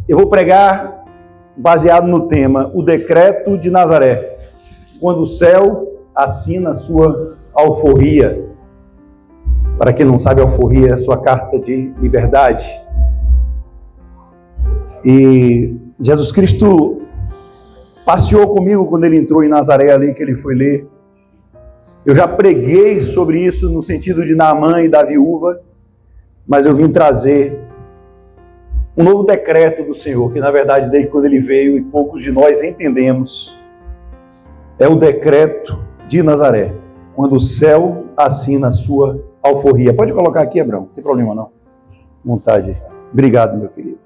Eu vou pregar baseado no tema O Decreto de Nazaré, quando o céu assina a sua alforria. Para quem não sabe, a alforria é a sua carta de liberdade. E Jesus Cristo passeou comigo quando ele entrou em Nazaré ali, que ele foi ler. Eu já preguei sobre isso no sentido de Naamã e da viúva, mas eu vim trazer um novo decreto do Senhor, que na verdade desde quando ele veio e poucos de nós entendemos, é o decreto de Nazaré, quando o céu assina a sua alforria. Pode colocar aqui, Abraão, não tem problema não. Vontade. Obrigado, meu querido.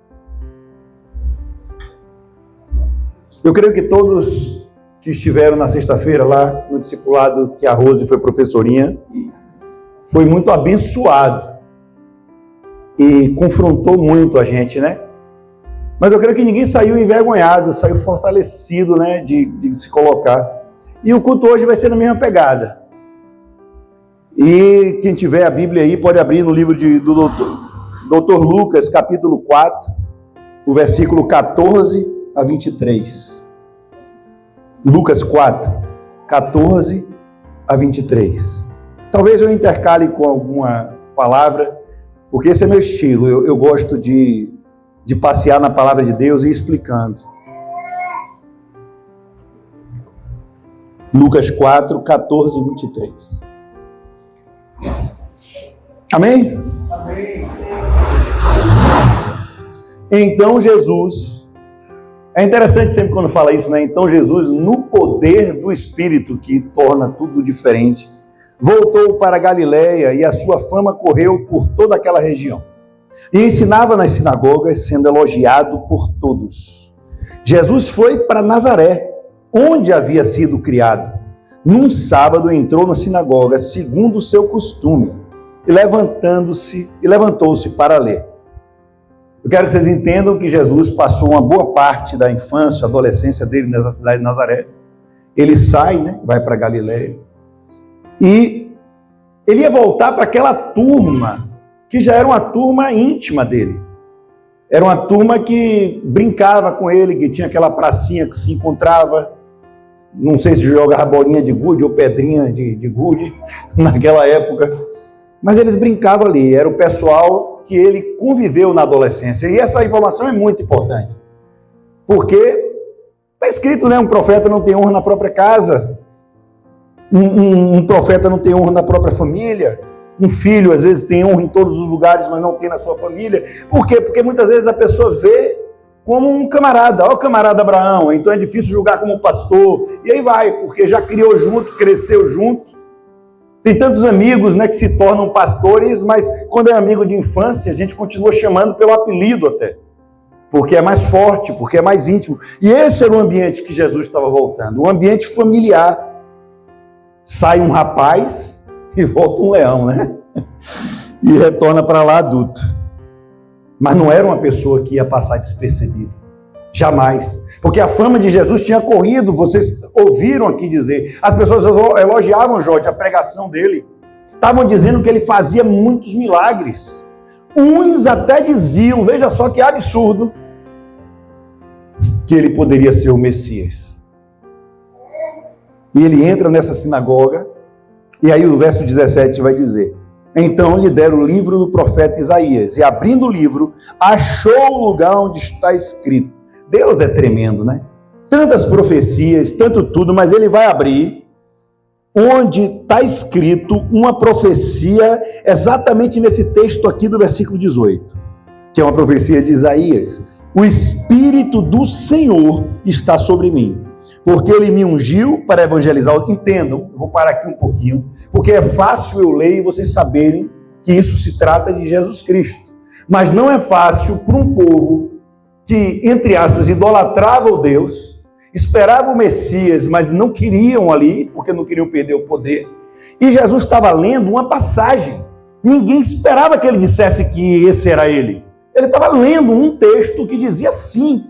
Eu creio que todos que estiveram na sexta-feira lá no discipulado, que a Rose foi professorinha, foi muito abençoado e confrontou muito a gente, né? Mas eu creio que ninguém saiu envergonhado, saiu fortalecido, né, de se colocar. E o culto hoje vai ser na mesma pegada. E quem tiver a Bíblia aí pode abrir no livro do doutor Lucas, capítulo 4, o versículo 14 a 23. Lucas 4, 14 a 23. Talvez eu intercale com alguma palavra, porque esse é meu estilo. Eu gosto de passear na palavra de Deus e ir explicando. Lucas 4, 14 e 23. Amém? Amém. Então Jesus... É interessante sempre quando fala isso, né? Então Jesus, no poder do Espírito, que torna tudo diferente, voltou para a Galileia e a sua fama correu por toda aquela região. E ensinava nas sinagogas, sendo elogiado por todos. Jesus foi para Nazaré, onde havia sido criado. Num sábado entrou na sinagoga, segundo o seu costume, e levantou-se para ler. Eu quero que vocês entendam que Jesus passou uma boa parte da infância, adolescência dele nessa cidade de Nazaré. Ele sai, né? Vai para Galileia. E ele ia voltar para aquela turma, que já era uma turma íntima dele. Era uma turma que brincava com ele, que tinha aquela pracinha que se encontrava. Não sei se jogava bolinha de gude ou pedrinha de gude naquela época. Mas eles brincavam ali, era o pessoal que ele conviveu na adolescência. E essa informação é muito importante. Porque está escrito, né? Um profeta não tem honra na própria casa. Um profeta não tem honra na própria família. Um filho, às vezes, tem honra em todos os lugares, mas não tem na sua família. Por quê? Porque muitas vezes a pessoa vê como um camarada. Ó, o camarada Abraão, então é difícil julgar como pastor. E aí vai, porque já criou junto, cresceu junto. Tem tantos amigos, né, que se tornam pastores, mas quando é amigo de infância, a gente continua chamando pelo apelido até. Porque é mais forte, porque é mais íntimo. E esse era o ambiente que Jesus estava voltando, um ambiente familiar. Sai um rapaz e volta um leão, né? E retorna para lá adulto. Mas não era uma pessoa que ia passar despercebida. Jamais. Porque a fama de Jesus tinha corrido, vocês ouviram aqui dizer. As pessoas elogiavam Jorge, a pregação dele. Estavam dizendo que ele fazia muitos milagres. Uns até diziam, veja só que absurdo, que ele poderia ser o Messias. E ele entra nessa sinagoga, e aí o verso 17 vai dizer: então lhe deram o livro do profeta Isaías, e abrindo o livro, achou o lugar onde está escrito. Deus é tremendo, né? Tantas profecias, tanto tudo, mas ele vai abrir onde está escrito uma profecia exatamente nesse texto aqui do versículo 18, que é uma profecia de Isaías. O Espírito do Senhor está sobre mim, porque ele me ungiu para evangelizar. Entendam, eu vou parar aqui um pouquinho, porque é fácil eu ler e vocês saberem que isso se trata de Jesus Cristo. Mas não é fácil para um povo que, entre aspas, idolatrava o Deus, esperava o Messias, mas não queriam ali, porque não queriam perder o poder. E Jesus estava lendo uma passagem. Ninguém esperava que ele dissesse que esse era ele. Ele estava lendo um texto que dizia assim: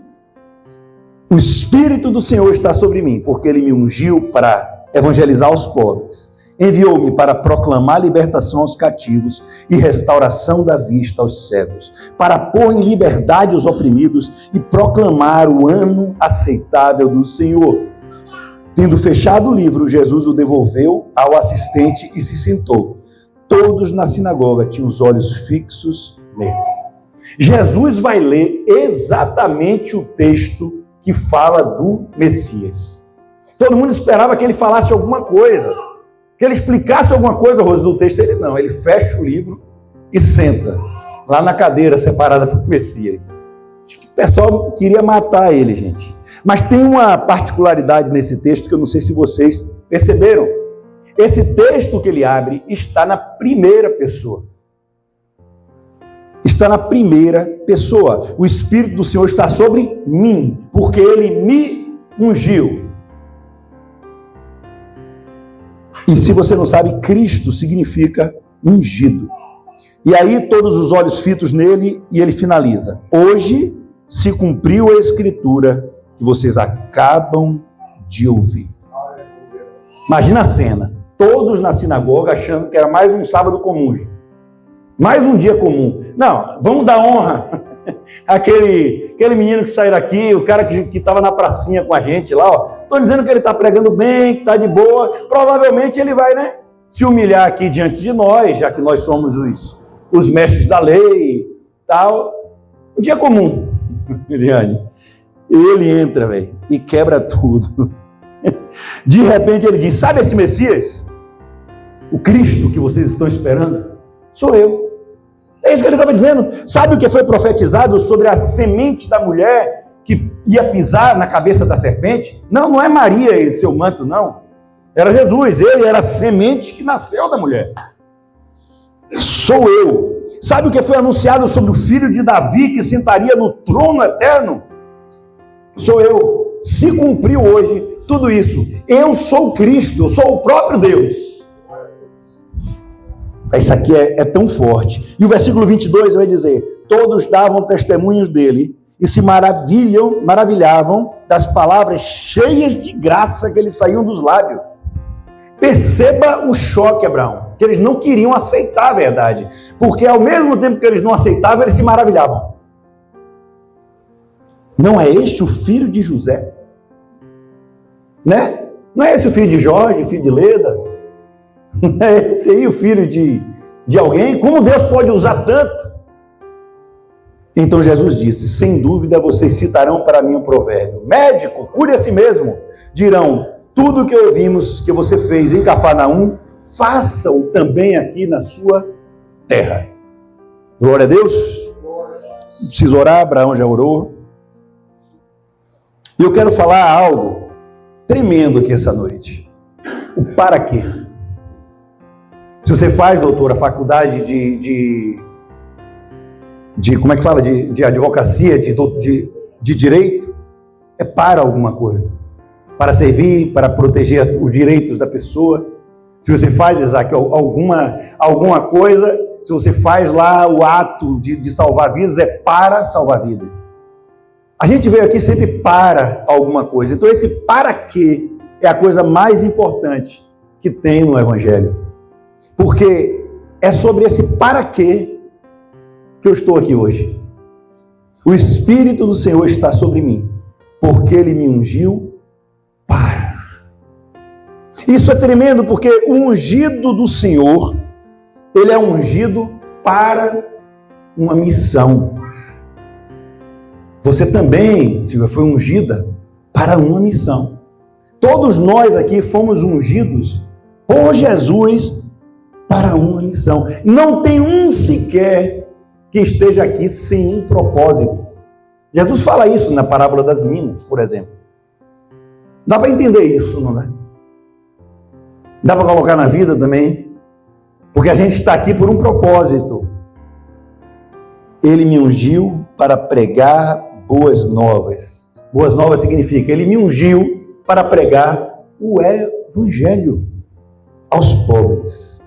o Espírito do Senhor está sobre mim, porque ele me ungiu para evangelizar os pobres. Enviou-me para proclamar libertação aos cativos e restauração da vista aos cegos, para pôr em liberdade os oprimidos e proclamar o ano aceitável do Senhor. Tendo fechado o livro, Jesus o devolveu ao assistente e se sentou. Todos na sinagoga tinham os olhos fixos nele. Jesus vai ler exatamente o texto que fala do Messias. Todo mundo esperava que ele falasse alguma coisa, que ele explicasse alguma coisa, Rose, do texto. Ele não, ele fecha o livro e senta lá na cadeira separada para o Messias. Acho que o pessoal queria matar ele, gente. Mas tem uma particularidade nesse texto que eu não sei se vocês perceberam. Esse texto que ele abre está na primeira pessoa. Está na primeira pessoa. O Espírito do Senhor está sobre mim, porque ele me ungiu. E se você não sabe, Cristo significa ungido. E aí todos os olhos fitos nele, e ele finaliza. Hoje se cumpriu a escritura que vocês acabam de ouvir. Imagina a cena. Todos na sinagoga achando que era mais um sábado comum. Mais um dia comum. Não, vamos dar honra àquele menino que saiu daqui, o cara que estava na pracinha com a gente lá, ó. Estou dizendo que ele está pregando bem, que está de boa. Provavelmente ele vai, né, se humilhar aqui diante de nós, já que nós somos os mestres da lei, tal. Um dia comum, Eliane. Ele entra, velho, e quebra tudo. De repente ele diz, sabe esse Messias? O Cristo que vocês estão esperando? Sou eu. É isso que ele estava dizendo. Sabe o que foi profetizado sobre a semente da mulher que ia pisar na cabeça da serpente? Não, não é Maria e seu manto, não. Era Jesus. Ele era a semente que nasceu da mulher. Sou eu. Sabe o que foi anunciado sobre o filho de Davi que sentaria no trono eterno? Sou eu. Se cumpriu hoje tudo isso. Eu sou Cristo, eu sou o próprio Deus. Isso aqui é tão forte. E o versículo 22 vai dizer, todos davam testemunhos dele e se maravilhavam das palavras cheias de graça que lhes saíam dos lábios. Perceba o choque, Abraão, que eles não queriam aceitar a verdade, porque ao mesmo tempo que eles não aceitavam, eles se maravilhavam. Não é este o filho de José? Né? Não é esse o filho de Jorge, filho de Leda? Não é esse aí o filho de alguém? Como Deus pode usar tanto? Então Jesus disse, sem dúvida vocês citarão para mim um provérbio. Médico, cure a si mesmo. Dirão, tudo que ouvimos que você fez em Cafarnaum, faça-o também aqui na sua terra. Glória a Deus. Não preciso orar, Abraão já orou. E eu quero falar algo tremendo aqui essa noite. O para quê? Se você faz, doutor, a faculdade de como é que fala? De advocacia, de direito, é para alguma coisa. Para servir, para proteger os direitos da pessoa. Se você faz, Isaac, alguma coisa, se você faz lá o ato de salvar vidas, é para salvar vidas. A gente veio aqui sempre para alguma coisa. Então esse para quê é a coisa mais importante que tem no Evangelho. Porque é sobre esse para quê que eu estou aqui hoje. O Espírito do Senhor está sobre mim, porque Ele me ungiu para. Isso é tremendo, porque o ungido do Senhor, Ele é ungido para uma missão. Você também, Silvia, foi ungida para uma missão. Todos nós aqui fomos ungidos por Jesus para uma missão. Não tem um sequer que esteja aqui sem um propósito. Jesus fala isso na parábola das minas, por exemplo. Dá para entender isso, não é? Dá para colocar na vida também, porque a gente está aqui por um propósito. Ele me ungiu para pregar boas novas. Boas novas significa, ele me ungiu para pregar o Evangelho aos pobres.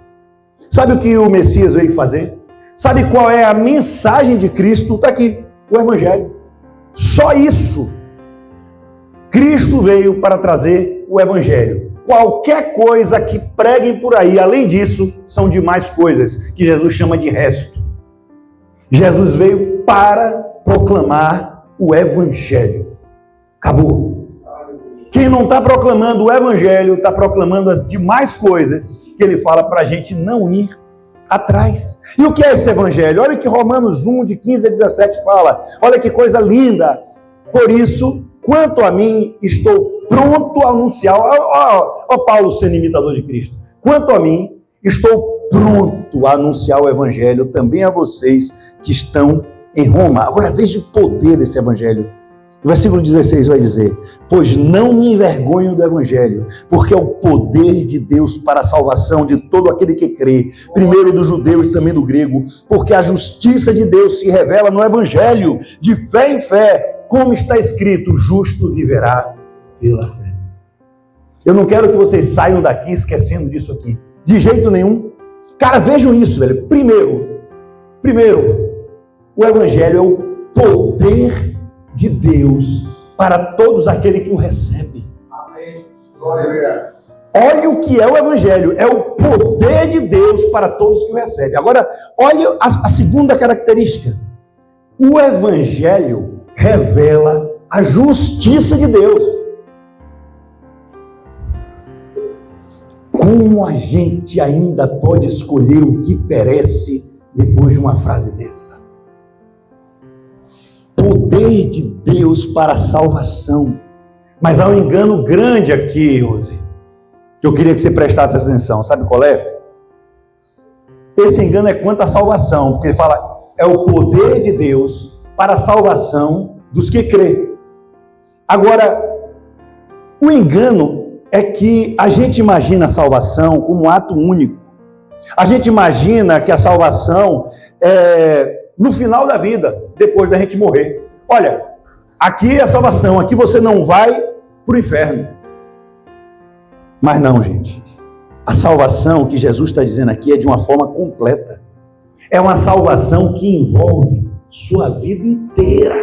Sabe o que o Messias veio fazer? Sabe qual é a mensagem de Cristo? Está aqui, o Evangelho. Só isso. Cristo veio para trazer o Evangelho. qualquer coisa que preguem por aí, além disso, são demais coisas que Jesus chama de resto. Jesus veio para proclamar o Evangelho. Acabou. Quem não está proclamando o Evangelho, está proclamando as demais coisas que ele fala para a gente não ir atrás. E o que é esse Evangelho? Olha o que Romanos 1, de 15 a 17 fala. Olha que coisa linda. Por isso, quanto a mim, estou pronto a anunciar. Ó Paulo sendo imitador de Cristo. Quanto a mim, estou pronto a anunciar o Evangelho também a vocês que estão em Roma. Agora veja o poder desse Evangelho. O versículo 16 vai dizer: pois não me envergonho do Evangelho, porque é o poder de Deus para a salvação de todo aquele que crê, primeiro do judeu e também do grego, porque a justiça de Deus se revela no Evangelho, de fé em fé, como está escrito, justo viverá pela fé. Eu não quero que vocês saiam daqui esquecendo disso aqui, de jeito nenhum. Cara, vejam isso, velho. Primeiro, o Evangelho é o poder de Deus para todos aqueles que o recebem. Amém. Glória a Deus. Olha o que é o Evangelho, é o poder de Deus para todos que o recebem. Agora, olha a segunda característica. O Evangelho revela a justiça de Deus. Como a gente ainda pode escolher o que perece depois de uma frase dessa? Poder de Deus para a salvação. Mas há um engano grande aqui, Rose, que eu queria que você prestasse atenção. Sabe qual é? Esse engano é quanto à salvação, porque ele fala, é o poder de Deus para a salvação dos que crê. Agora, o engano é que a gente imagina a salvação como um ato único. A gente imagina que a salvação é no final da vida, depois da gente morrer. Olha, aqui é a salvação, aqui você não vai para o inferno. Mas não, gente. A salvação que Jesus está dizendo aqui é de uma forma completa. É uma salvação que envolve sua vida inteira.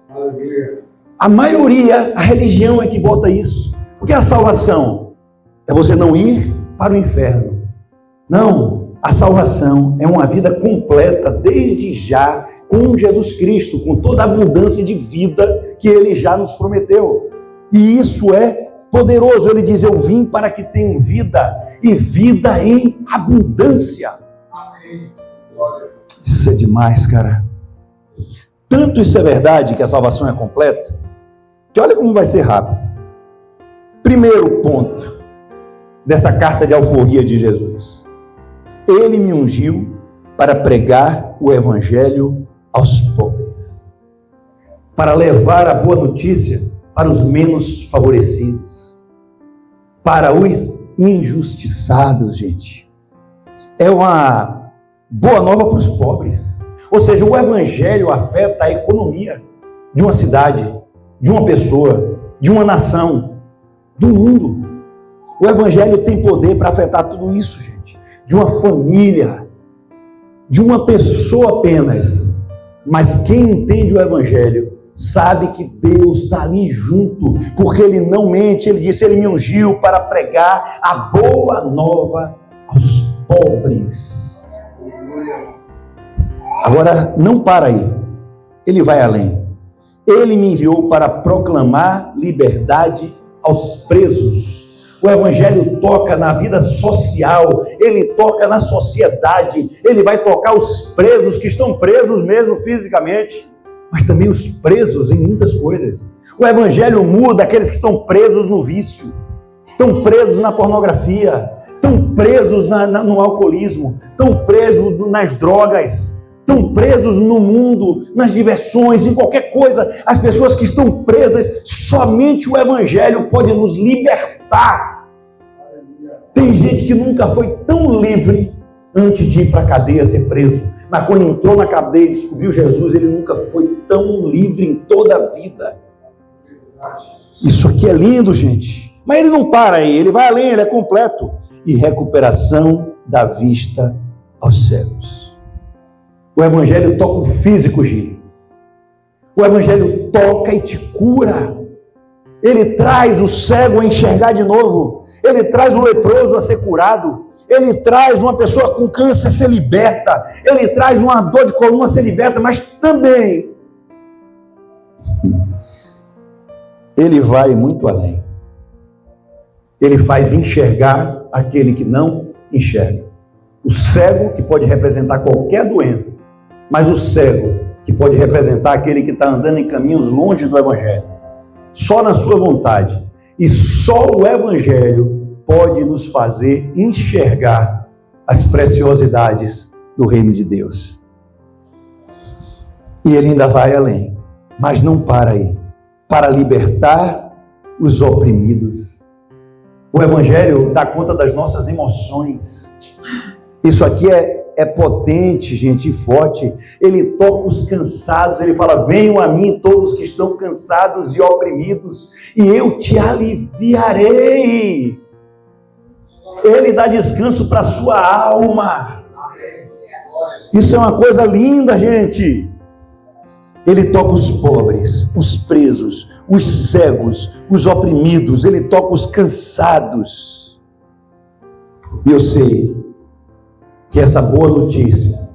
Aleluia. A maioria, a religião é que bota isso. O que é a salvação? É você não ir para o inferno. Não. A salvação é uma vida completa, desde já, com Jesus Cristo, com toda a abundância de vida que Ele já nos prometeu. E isso é poderoso. Ele diz, eu vim para que tenham vida, e vida em abundância. Amém. Glória. Isso é demais, cara. Tanto isso é verdade, que a salvação é completa, que olha como vai ser rápido. Primeiro ponto dessa carta de alforria de Jesus. Ele me ungiu para pregar o Evangelho aos pobres, para levar a boa notícia para os menos favorecidos, para os injustiçados, gente. É uma boa nova para os pobres. Ou seja, o Evangelho afeta a economia de uma cidade, de uma pessoa, de uma nação, do mundo. O Evangelho tem poder para afetar tudo isso, gente. De uma família, de uma pessoa apenas. Mas quem entende o Evangelho sabe que Deus está ali junto, porque Ele não mente. Ele disse, Ele me ungiu para pregar a boa nova aos pobres. Agora, não para aí. Ele vai além. Ele me enviou para proclamar liberdade aos presos. O Evangelho toca na vida social, ele toca na sociedade, ele vai tocar os presos que estão presos mesmo fisicamente, mas também os presos em muitas coisas. O Evangelho muda aqueles que estão presos no vício, estão presos na pornografia, estão presos no alcoolismo, estão presos nas drogas, estão presos no mundo, nas diversões, em qualquer coisa. As pessoas que estão presas, somente o Evangelho pode nos libertar. Tem gente que nunca foi tão livre antes de ir para a cadeia ser preso. Mas quando entrou na cadeia e descobriu Jesus, ele nunca foi tão livre em toda a vida. Isso aqui é lindo, gente. Mas ele não para aí, ele vai além, ele é completo. E recuperação da vista aos cegos. O Evangelho toca o físico, Gil. O Evangelho toca e te cura. Ele traz o cego a enxergar de novo. Ele traz o leproso a ser curado. Ele traz uma pessoa com câncer a ser liberta. Ele traz uma dor de coluna a ser liberta, mas também ele vai muito além. Ele faz enxergar aquele que não enxerga. O cego, que pode representar qualquer doença, mas o cego, que pode representar aquele que está andando em caminhos longe do Evangelho, só na sua vontade. E só o Evangelho pode nos fazer enxergar as preciosidades do reino de Deus. E ele ainda vai além, mas não para aí. Para libertar os oprimidos. O Evangelho dá conta das nossas emoções. Isso aqui é potente, gente, e forte. Ele toca os cansados, ele fala: venham a mim todos que estão cansados e oprimidos, e eu te aliviarei. Ele dá descanso para a sua alma. Isso é uma coisa linda, gente. Ele toca os pobres, os presos, os cegos, os oprimidos. Ele toca os cansados. E eu sei que essa boa notícia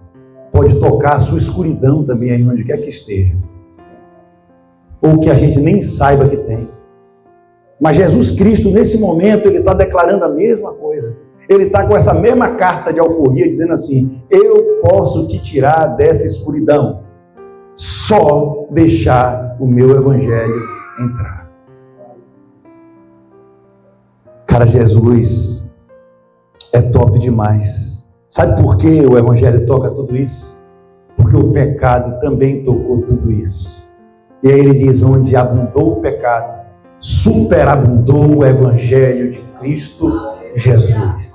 pode tocar a sua escuridão também aí onde quer que esteja. Ou que a gente nem saiba que tem. Mas Jesus Cristo, nesse momento, ele está declarando a mesma coisa. Ele está com essa mesma carta de alforria, dizendo assim: eu posso te tirar dessa escuridão. Só deixar o meu Evangelho entrar. Cara, Jesus é top demais. Sabe por que o Evangelho toca tudo isso? Porque o pecado também tocou tudo isso. E aí ele diz: onde abundou o pecado, superabundou o Evangelho de Cristo Jesus.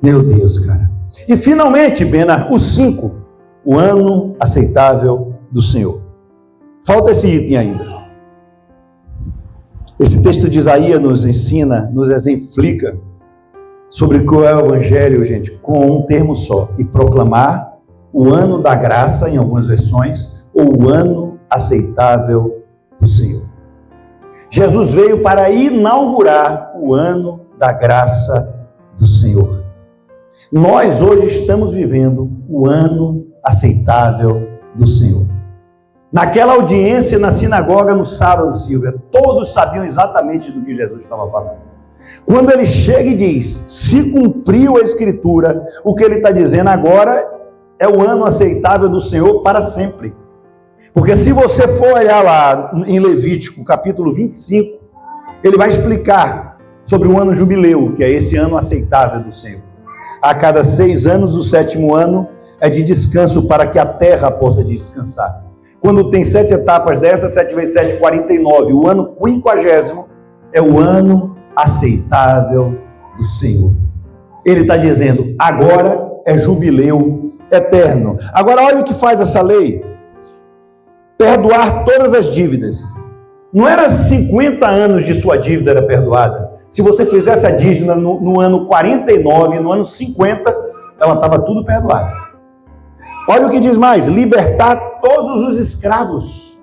Meu Deus, cara. E finalmente, Bena, o 5. O ano aceitável do Senhor. Falta esse item ainda. Esse texto de Isaías nos ensina, nos exemplifica sobre o que é o Evangelho, gente, com um termo só: e proclamar o ano da graça, em algumas versões, ou o ano aceitável do Senhor. Jesus veio para inaugurar o ano da graça do Senhor. Nós hoje estamos vivendo o ano aceitável do Senhor. Naquela audiência na sinagoga no sábado, Silvia, todos sabiam exatamente do que Jesus estava falando. Quando ele chega e diz: se cumpriu a Escritura, o que ele está dizendo agora é o ano aceitável do Senhor para sempre. Porque se você for olhar lá em Levítico, capítulo 25, ele vai explicar sobre o ano jubileu, que é esse ano aceitável do Senhor. A cada 6 anos, o 7º ano é de descanso para que a terra possa descansar. Quando tem 7 etapas dessas, 7 vezes 7, 49. O ano 50º é o ano aceitável do Senhor. Ele está dizendo: agora é jubileu eterno. Agora olha o que faz essa lei: perdoar todas as dívidas. Não era 50 anos de sua dívida era perdoada. Se você fizesse a dívida no ano 49, no ano 50, ela estava tudo perdoada. Olha o que diz mais: libertar todos os escravos.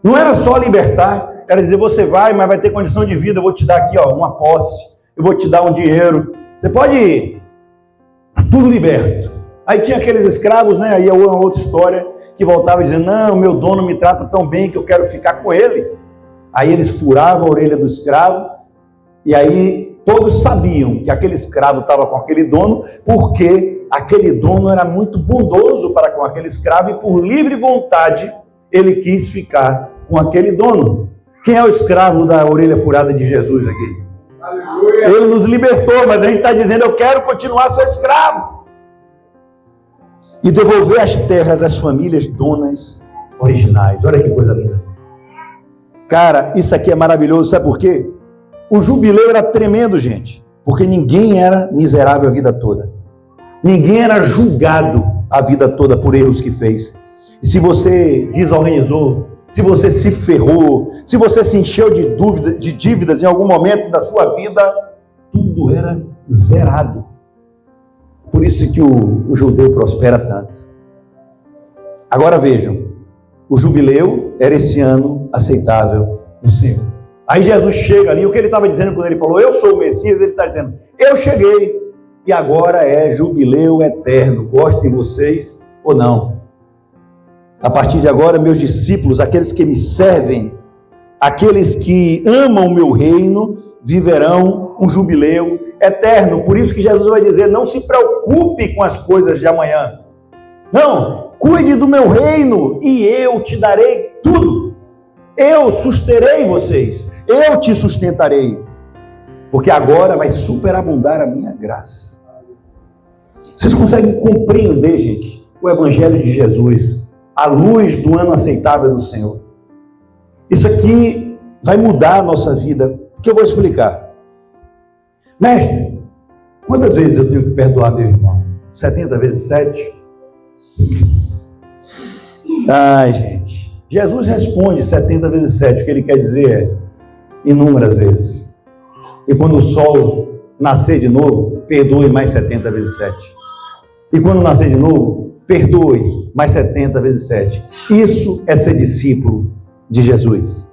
Não era só libertar, era dizer: você vai, mas vai ter condição de vida, eu vou te dar aqui uma posse, eu vou te dar um dinheiro, você pode ir, está tudo liberto. Aí tinha aqueles escravos, né? Aí é uma outra história, que voltava dizendo: não, meu dono me trata tão bem que eu quero ficar com ele. Aí eles furavam a orelha do escravo, e aí todos sabiam que aquele escravo estava com aquele dono, porque aquele dono era muito bondoso para com aquele escravo, e por livre vontade ele quis ficar com aquele dono. Quem é o escravo da orelha furada de Jesus aqui? Aleluia. Ele nos libertou, mas a gente está dizendo: eu quero continuar seu escravo. E devolver as terras às famílias donas originais. Olha que coisa linda. Cara, isso aqui é maravilhoso, sabe por quê? O jubileu era tremendo, gente, porque ninguém era miserável a vida toda. Ninguém era julgado a vida toda por erros que fez. E se você desorganizou, se você se ferrou, se você se encheu de dívidas em algum momento da sua vida, tudo era zerado. Por isso que o judeu prospera tanto. Agora vejam, o jubileu era esse ano aceitável do Senhor. Aí Jesus chega ali, o que ele estava dizendo quando ele falou, eu sou o Messias, ele está dizendo, eu cheguei, e agora é jubileu eterno, gostem vocês ou não. A partir de agora, meus discípulos, aqueles que me servem, aqueles que amam o meu reino, viverão um jubileu eterno. Por isso que Jesus vai dizer, não se preocupe com as coisas de amanhã. Não, cuide do meu reino e eu te darei tudo. Eu susterei vocês, eu te sustentarei, porque agora vai superabundar a minha graça. Vocês conseguem compreender, gente, o Evangelho de Jesus, à luz do ano aceitável do Senhor? Isso aqui vai mudar a nossa vida, que eu vou explicar. Mestre, quantas vezes eu tenho que perdoar meu irmão? 70 vezes 7? Ai, gente. Jesus responde 70 vezes 7, o que ele quer dizer é inúmeras vezes. E quando o sol nascer de novo, perdoe mais 70 vezes 7. E quando nascer de novo, perdoe mais 70 vezes 7. Isso é ser discípulo de Jesus.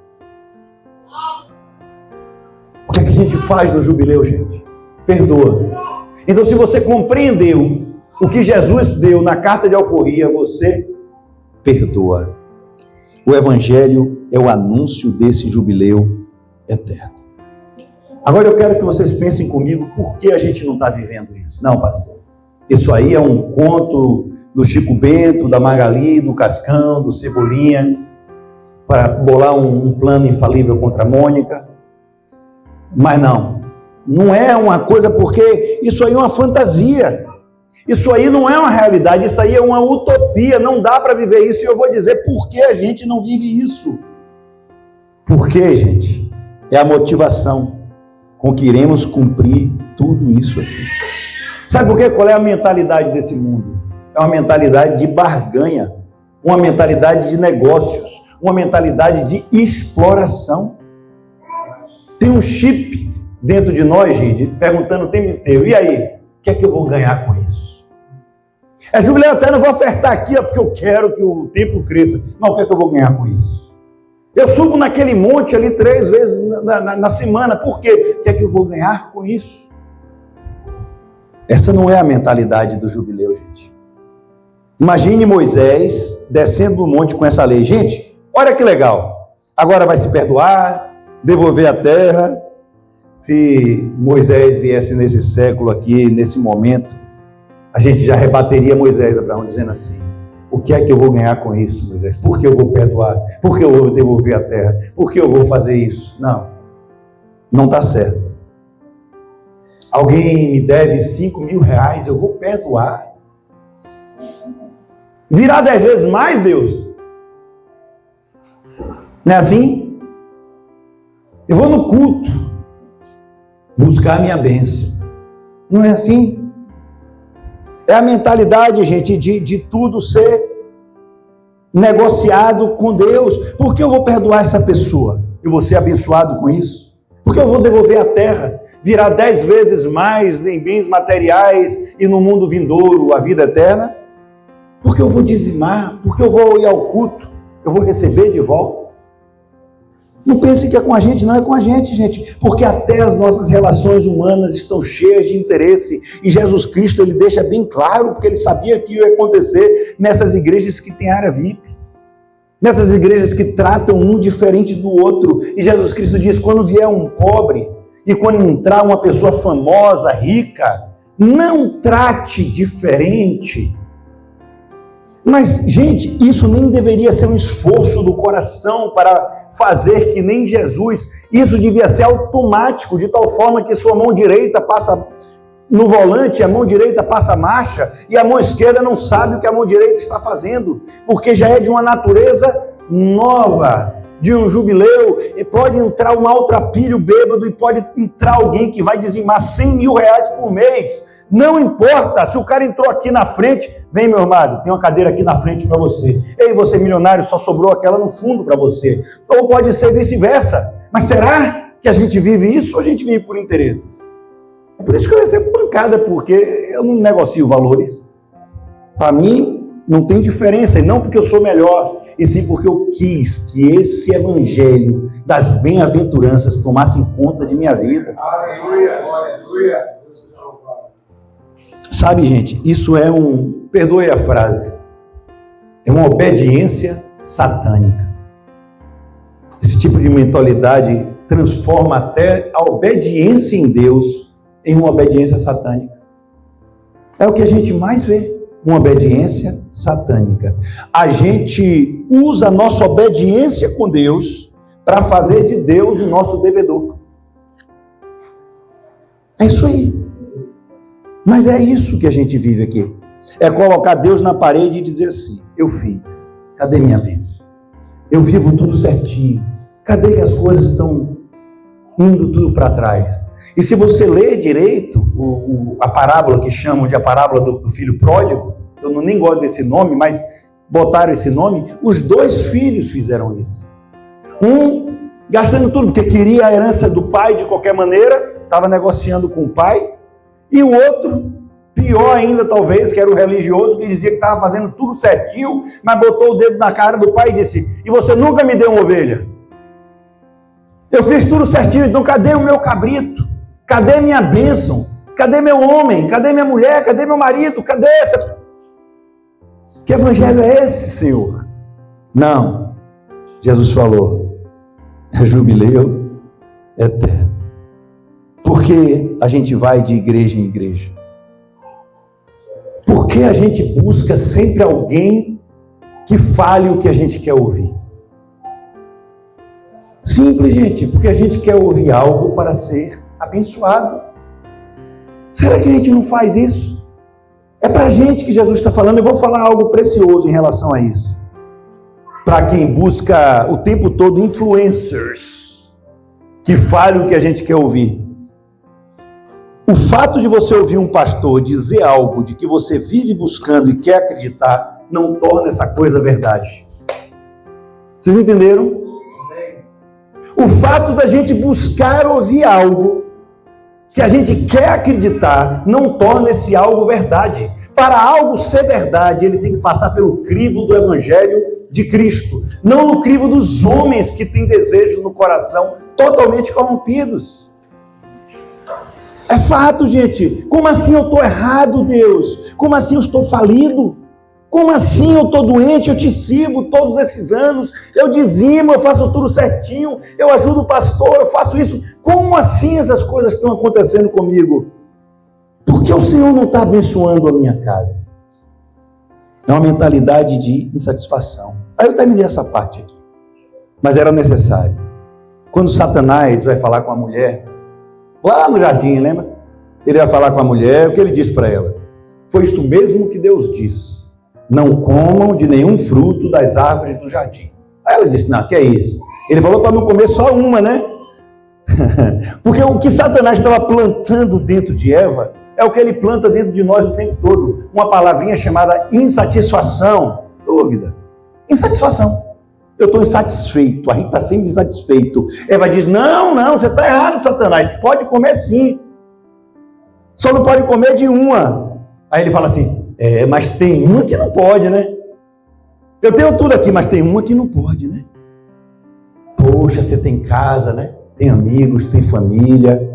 O que é que a gente faz no jubileu, gente? Perdoa. Então, se você compreendeu o que Jesus deu na carta de alforria, você perdoa. O Evangelho é o anúncio desse jubileu eterno. Agora eu quero que vocês pensem comigo, por que a gente não está vivendo isso? Não, pastor. Isso aí é um conto do Chico Bento, da Magali, do Cascão, do Cebolinha, para bolar um plano infalível contra a Mônica. Mas não é uma coisa, porque isso aí é uma fantasia. Isso aí não é uma realidade, isso aí é uma utopia, não dá para viver isso. E eu vou dizer por que a gente não vive isso. Por quê, gente? É a motivação com que iremos cumprir tudo isso aqui. Sabe por quê? Qual é a mentalidade desse mundo? É uma mentalidade de barganha, uma mentalidade de negócios, uma mentalidade de exploração. Tem um chip dentro de nós, gente, perguntando o tempo inteiro, e aí, o que é que eu vou ganhar com isso? É jubileu eterno, eu vou ofertar aqui, porque eu quero que o templo cresça. Mas o que é que eu vou ganhar com isso? Eu subo naquele monte ali 3 vezes na semana, por quê? O que é que eu vou ganhar com isso? Essa não é a mentalidade do jubileu, gente. Imagine Moisés descendo do monte com essa lei. Gente, olha que legal. Agora vai se perdoar, devolver a terra. Se Moisés viesse nesse século aqui, nesse momento, a gente já rebateria Moisés, Abraão, dizendo assim, o que é que eu vou ganhar com isso, Moisés? Por que eu vou perdoar? Por que eu vou devolver a terra? Por que eu vou fazer isso? Não está certo. Alguém me deve 5.000 reais, eu vou perdoar. Virar 10 vezes mais, Deus? Não é assim? Eu vou no culto buscar a minha bênção. Não é assim? É a mentalidade, gente, de tudo ser negociado com Deus. Por que eu vou perdoar essa pessoa? Eu vou ser abençoado com isso? Por que eu vou devolver a terra? Virar 10 vezes mais em bens materiais e no mundo vindouro a vida eterna? Por que eu vou dizimar? Por que eu vou ir ao culto? Eu vou receber de volta? Não pense que é com a gente, não é com a gente, gente, porque até as nossas relações humanas estão cheias de interesse, e Jesus Cristo, ele deixa bem claro, porque ele sabia que ia acontecer nessas igrejas que tem área VIP, nessas igrejas que tratam um diferente do outro, e Jesus Cristo diz, quando vier um pobre, e quando entrar uma pessoa famosa, rica, não trate diferente. Mas, gente, isso nem deveria ser um esforço do coração para fazer que nem Jesus. Isso devia ser automático, de tal forma que sua mão direita passa no volante, a mão direita passa a marcha, e a mão esquerda não sabe o que a mão direita está fazendo, porque já é de uma natureza nova, de um jubileu, e pode entrar um maltrapilho bêbado, e pode entrar alguém que vai dizimar 100.000 reais por mês. Não importa, se o cara entrou aqui na frente, vem meu amado, tem uma cadeira aqui na frente para você. Ei, você milionário, só sobrou aquela no fundo para você. Ou pode ser vice-versa. Mas será que a gente vive isso ou a gente vive por interesses? É por isso que eu recebo pancada, porque eu não negocio valores. Para mim, não tem diferença, e não porque eu sou melhor. e sim porque eu quis que esse evangelho das bem-aventuranças tomasse conta de minha vida. Aleluia, aleluia. Sabe, gente, isso é perdoe a frase, é uma obediência satânica. Esse tipo de mentalidade transforma até a obediência em Deus em uma obediência satânica. É o que a gente mais vê, uma obediência satânica. A gente usa a nossa obediência com Deus para fazer de Deus o nosso devedor. É isso aí. Mas é isso que a gente vive aqui. É colocar Deus na parede e dizer assim: eu fiz, cadê minha bênção? Eu vivo tudo certinho. Cadê que as coisas estão indo tudo para trás? E se você ler direito a parábola que chamam de a parábola do filho pródigo, eu nem gosto desse nome, mas botaram esse nome, os 2 filhos fizeram isso. Um gastando tudo, porque queria a herança do pai de qualquer maneira, estava negociando com o pai, e o outro, pior ainda talvez, que era o religioso, que dizia que estava fazendo tudo certinho, mas botou o dedo na cara do pai e disse: e você nunca me deu uma ovelha? Eu fiz tudo certinho, então cadê o meu cabrito? Cadê minha bênção? Cadê meu homem? Cadê minha mulher? Cadê meu marido? Cadê essa? Que evangelho é esse, Senhor? Não. Jesus falou: é jubileu eterno. Por que a gente vai de igreja em igreja? Por que a gente busca sempre alguém que fale o que a gente quer ouvir? Simples, gente, porque a gente quer ouvir algo para ser abençoado. Será que a gente não faz isso? É para a gente que Jesus está falando. Eu vou falar algo precioso em relação a isso. Para quem busca o tempo todo influencers que falem o que a gente quer ouvir. O fato de você ouvir um pastor dizer algo de que você vive buscando e quer acreditar, não torna essa coisa verdade. Vocês entenderam? O fato da gente buscar ouvir algo que a gente quer acreditar, não torna esse algo verdade. Para algo ser verdade, ele tem que passar pelo crivo do Evangelho de Cristo, não no crivo dos homens que têm desejos no coração totalmente corrompidos. É fato, gente. Como assim eu estou errado, Deus? Como assim eu estou falido? Como assim eu estou doente? Eu te sirvo todos esses anos, eu dizimo, eu faço tudo certinho, eu ajudo o pastor, eu faço isso. Como assim essas coisas estão acontecendo comigo? Por que o Senhor não está abençoando a minha casa? É uma mentalidade de insatisfação. Aí eu terminei essa parte aqui, mas era necessário. Quando Satanás vai falar com a mulher, lá no jardim, lembra? Ele vai falar com a mulher, o que ele disse para ela? Foi isso mesmo que Deus disse: não comam de nenhum fruto das árvores do jardim. Aí ela disse: não, que é isso? Ele falou para não comer só uma, né? Porque o que Satanás estava plantando dentro de Eva é o que ele planta dentro de nós o tempo todo. Uma palavrinha chamada insatisfação. Dúvida. Insatisfação. Eu estou insatisfeito. A gente está sempre insatisfeito. Eva diz: não, você está errado, Satanás. Pode comer sim. Só não pode comer de uma. Aí ele fala assim: mas tem uma que não pode, né? Eu tenho tudo aqui, mas tem uma que não pode, né? Poxa, você tem casa, né? Tem amigos, tem família.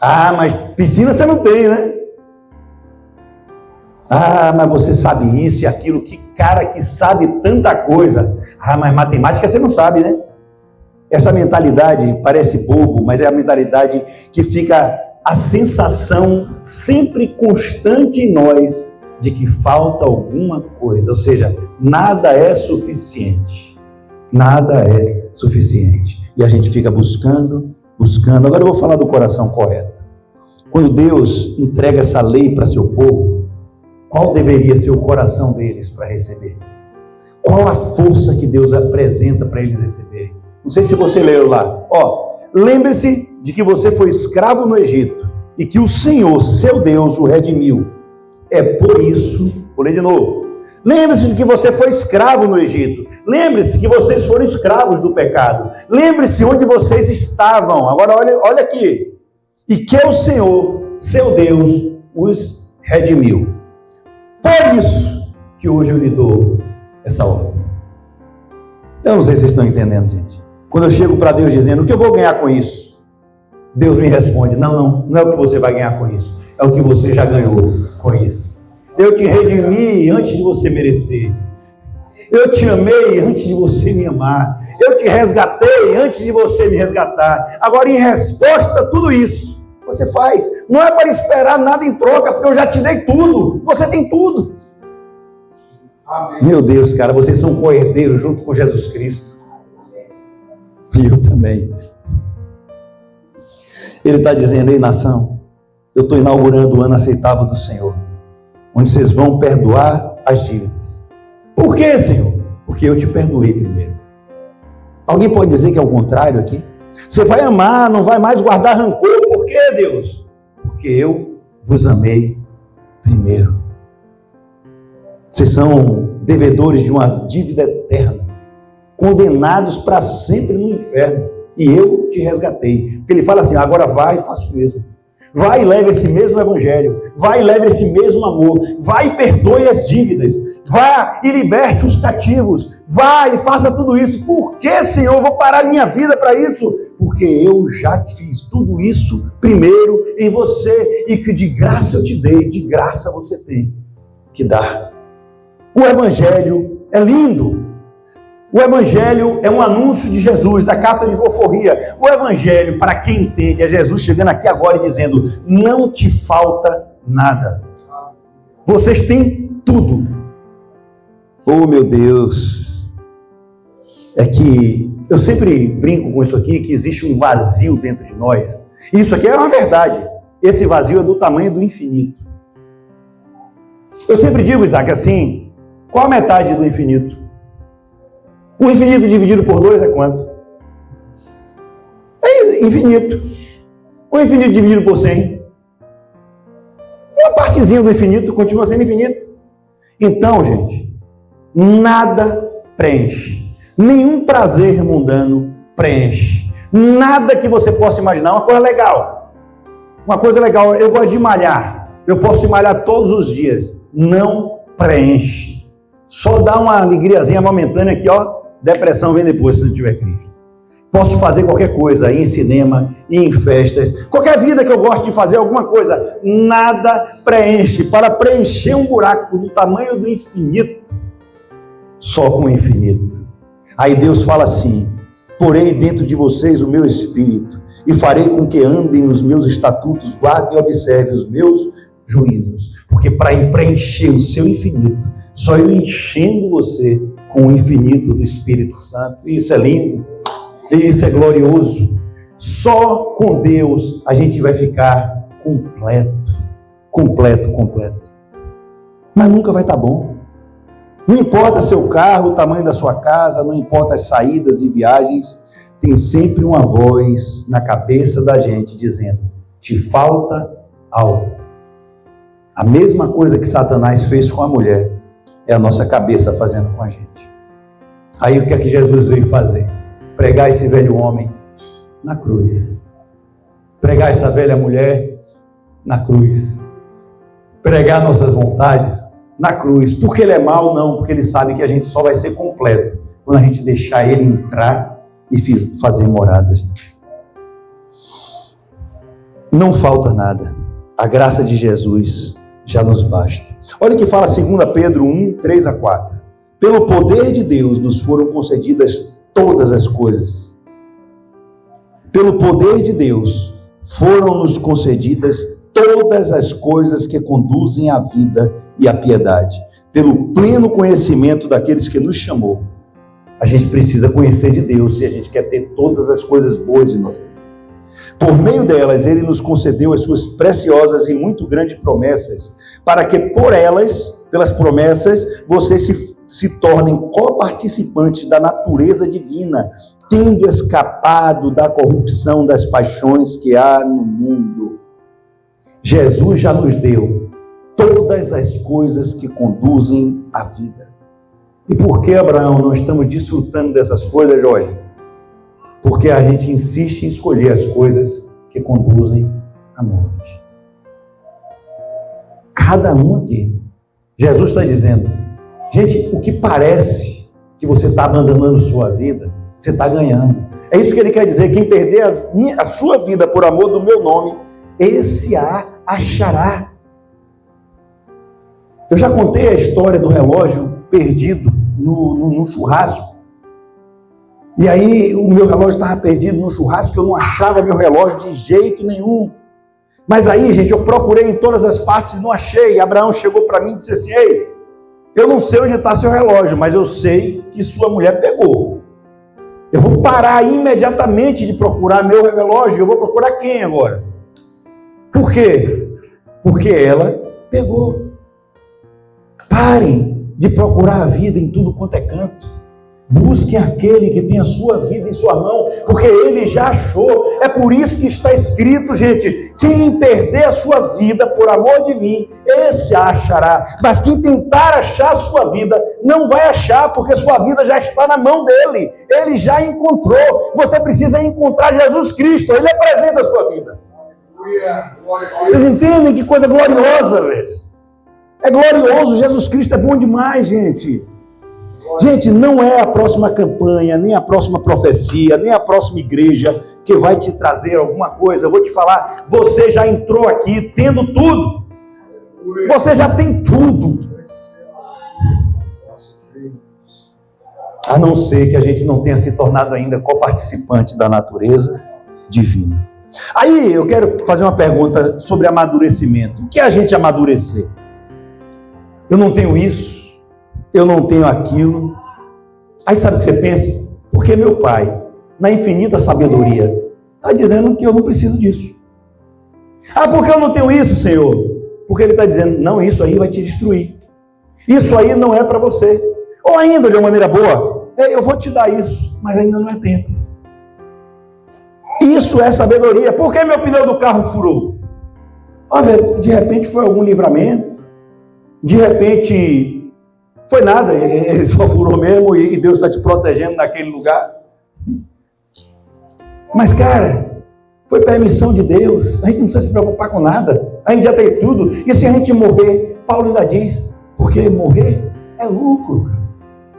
Ah, mas piscina você não tem, né? Ah, mas você sabe isso e aquilo. Que cara que sabe tanta coisa. Ah, mas matemática você não sabe, né? Essa mentalidade parece bobo, mas é a mentalidade que fica a sensação sempre constante em nós de que falta alguma coisa. Ou seja, nada é suficiente. Nada é suficiente. E a gente fica buscando. Agora eu vou falar do coração correto. Quando Deus entrega essa lei para seu povo, qual deveria ser o coração deles para receber? Qual a força que Deus apresenta para eles receberem? Não sei se você leu lá. Lembre-se de que você foi escravo no Egito e que o Senhor, seu Deus, o redimiu. É por isso, vou ler de novo. Lembre-se de que você foi escravo no Egito. Lembre-se que vocês foram escravos do pecado. Lembre-se onde vocês estavam. Agora olha aqui. E que o Senhor, seu Deus, os redimiu. Por isso que hoje eu lhe dou essa ordem. Eu não sei se vocês estão entendendo, gente. Quando eu chego para Deus dizendo, o que eu vou ganhar com isso? Deus me responde, não é o que você vai ganhar com isso. É o que você já ganhou com isso. Eu te redimi antes de você merecer. Eu te amei antes de você me amar. Eu te resgatei antes de você me resgatar. Agora, em resposta a tudo isso, você faz. Não é para esperar nada em troca, porque eu já te dei tudo. Você tem tudo. Amém. Meu Deus, cara, vocês são co-herdeiros junto com Jesus Cristo. E eu também. Ele está dizendo, ei nação, eu estou inaugurando o ano aceitável do Senhor, onde vocês vão perdoar as dívidas. Por quê, Senhor? Porque eu te perdoei primeiro. Alguém pode dizer que é o contrário aqui? Você vai amar, não vai mais guardar rancor. Por quê, Deus? Porque eu vos amei primeiro. Vocês são devedores de uma dívida eterna, condenados para sempre no inferno. E eu te resgatei. Porque ele fala assim, agora vai e faça o mesmo. Vai e leve esse mesmo evangelho. Vai e leve esse mesmo amor. Vai e perdoe as dívidas. Vá e liberte os cativos. Vá e faça tudo isso. Por que, Senhor, eu vou parar minha vida para isso? Porque eu já fiz tudo isso primeiro em você. E que de graça eu te dei, de graça você tem que dar. O evangelho é lindo. O evangelho é um anúncio de Jesus, da carta de alforria. O evangelho, para quem entende, é Jesus chegando aqui agora e dizendo, não te falta nada. Vocês têm tudo. Oh, meu Deus. É que eu sempre brinco com isso aqui, que existe um vazio dentro de nós. Isso aqui é uma verdade. Esse vazio é do tamanho do infinito. Eu sempre digo, Isaac, assim, qual a metade do infinito? O infinito dividido por 2 é quanto? É infinito. O infinito dividido por 100? Uma partezinha do infinito continua sendo infinito. Então, gente, nada preenche. Nenhum prazer mundano preenche. Nada que você possa imaginar. Uma coisa legal. Uma coisa legal, eu gosto de malhar. Eu posso malhar todos os dias. Não preenche. Só dá uma alegriazinha momentânea aqui, ó. Depressão vem depois, se não tiver Cristo. Posso fazer qualquer coisa, ir em cinema, ir em festas, qualquer vida que eu gosto de fazer alguma coisa, nada preenche. Para preencher um buraco do tamanho do infinito, só com o infinito. Aí Deus fala assim, porei dentro de vocês o meu espírito, e farei com que andem nos meus estatutos, guardem e observem os meus juízos. Porque para preencher o seu infinito, só eu enchendo você com o infinito do Espírito Santo. Isso é lindo, isso é glorioso. Só com Deus a gente vai ficar completo. Mas nunca vai estar bom. Não importa seu carro, o tamanho da sua casa, não importa as saídas e viagens, tem sempre uma voz na cabeça da gente dizendo, te falta algo. A mesma coisa que Satanás fez com a mulher, é a nossa cabeça fazendo com a gente. Aí o que é que Jesus veio fazer? Pregar esse velho homem na cruz. Pregar essa velha mulher na cruz. Pregar nossas vontades na cruz. Porque ele é mau? Não, porque ele sabe que a gente só vai ser completo quando a gente deixar ele entrar e fazer morada, gente. Não falta nada. A graça de Jesus já nos basta. Olha o que fala 2 Pedro 1, 3-4. Pelo poder de Deus nos foram concedidas todas as coisas. Pelo poder de Deus foram-nos concedidas todas as coisas que conduzem à vida e à piedade. Pelo pleno conhecimento daqueles que nos chamou. A gente precisa conhecer de Deus se a gente quer ter todas as coisas boas de nós. Por meio delas, Ele nos concedeu as suas preciosas e muito grandes promessas, para que por elas, pelas promessas, vocês se tornem coparticipantes da natureza divina, tendo escapado da corrupção das paixões que há no mundo. Jesus já nos deu todas as coisas que conduzem à vida. E por que, Abraão, não estamos desfrutando dessas coisas, Jorge? Porque a gente insiste em escolher as coisas que conduzem à morte. Cada um aqui. Jesus está dizendo, gente, o que parece que você está abandonando sua vida, você está ganhando. É isso que ele quer dizer: quem perder a sua vida por amor do meu nome, esse a achará. Eu já contei a história do relógio perdido no churrasco. E aí o meu relógio estava perdido no churrasco, eu não achava meu relógio de jeito nenhum. Mas aí, gente, eu procurei em todas as partes e não achei. Abraão chegou para mim e disse assim: ei, eu não sei onde está seu relógio, mas eu sei que sua mulher pegou. Eu vou parar imediatamente de procurar meu relógio. Eu vou procurar quem agora? Por quê? Porque ela pegou. Parem de procurar a vida em tudo quanto é canto. Busquem aquele que tem a sua vida em sua mão, porque ele já achou. É por isso que está escrito, gente: quem perder a sua vida por amor de mim, esse a achará. Mas quem tentar achar a sua vida, não vai achar, porque sua vida já está na mão dele. Ele já encontrou. Você precisa encontrar Jesus Cristo. Ele apresenta a sua vida. Vocês entendem que coisa gloriosa, velho? É glorioso. Jesus Cristo é bom demais, gente. Gente, não é a próxima campanha, nem a próxima profecia, nem a próxima igreja que vai te trazer alguma coisa. Eu vou te falar: você já entrou aqui tendo tudo. Você já tem tudo. A não ser que a gente não tenha se tornado ainda coparticipante da natureza divina. Aí eu quero fazer uma pergunta sobre amadurecimento. O que é a gente amadurecer? Eu não tenho isso, eu não tenho aquilo. Aí sabe o que você pensa? Porque meu pai, na infinita sabedoria, está dizendo que eu não preciso disso. Ah, porque eu não tenho isso, Senhor? Porque ele está dizendo: não, isso aí vai te destruir. Isso aí não é para você. Ou ainda, de uma maneira boa: eu vou te dar isso, mas ainda não é tempo. Isso é sabedoria. Por que meu pneu do carro furou? Olha, de repente foi algum livramento. De repente foi nada, ele só furou mesmo e Deus está te protegendo naquele lugar. Mas, cara, foi permissão de Deus. A gente não precisa se preocupar com nada. A gente já tem tudo. E se a gente morrer, Paulo ainda diz: porque morrer é lucro.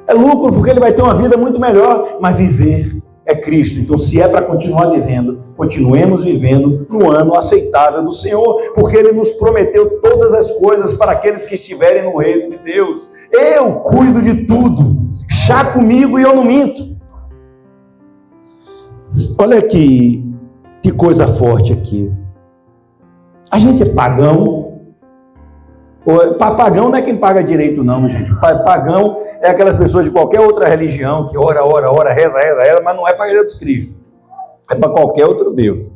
É lucro porque ele vai ter uma vida muito melhor. Mas viver é Cristo. Então, se é para continuar vivendo, continuemos vivendo no ano aceitável do Senhor, porque Ele nos prometeu todas as coisas para aqueles que estiverem no reino de Deus. Eu cuido de tudo. Chá comigo e eu não minto. Olha que coisa forte aqui. A gente é pagão. Pagão não é quem paga direito, não, gente. Pagão é aquelas pessoas de qualquer outra religião que ora, reza, mas não é para Jesus Cristo. É para qualquer outro Deus.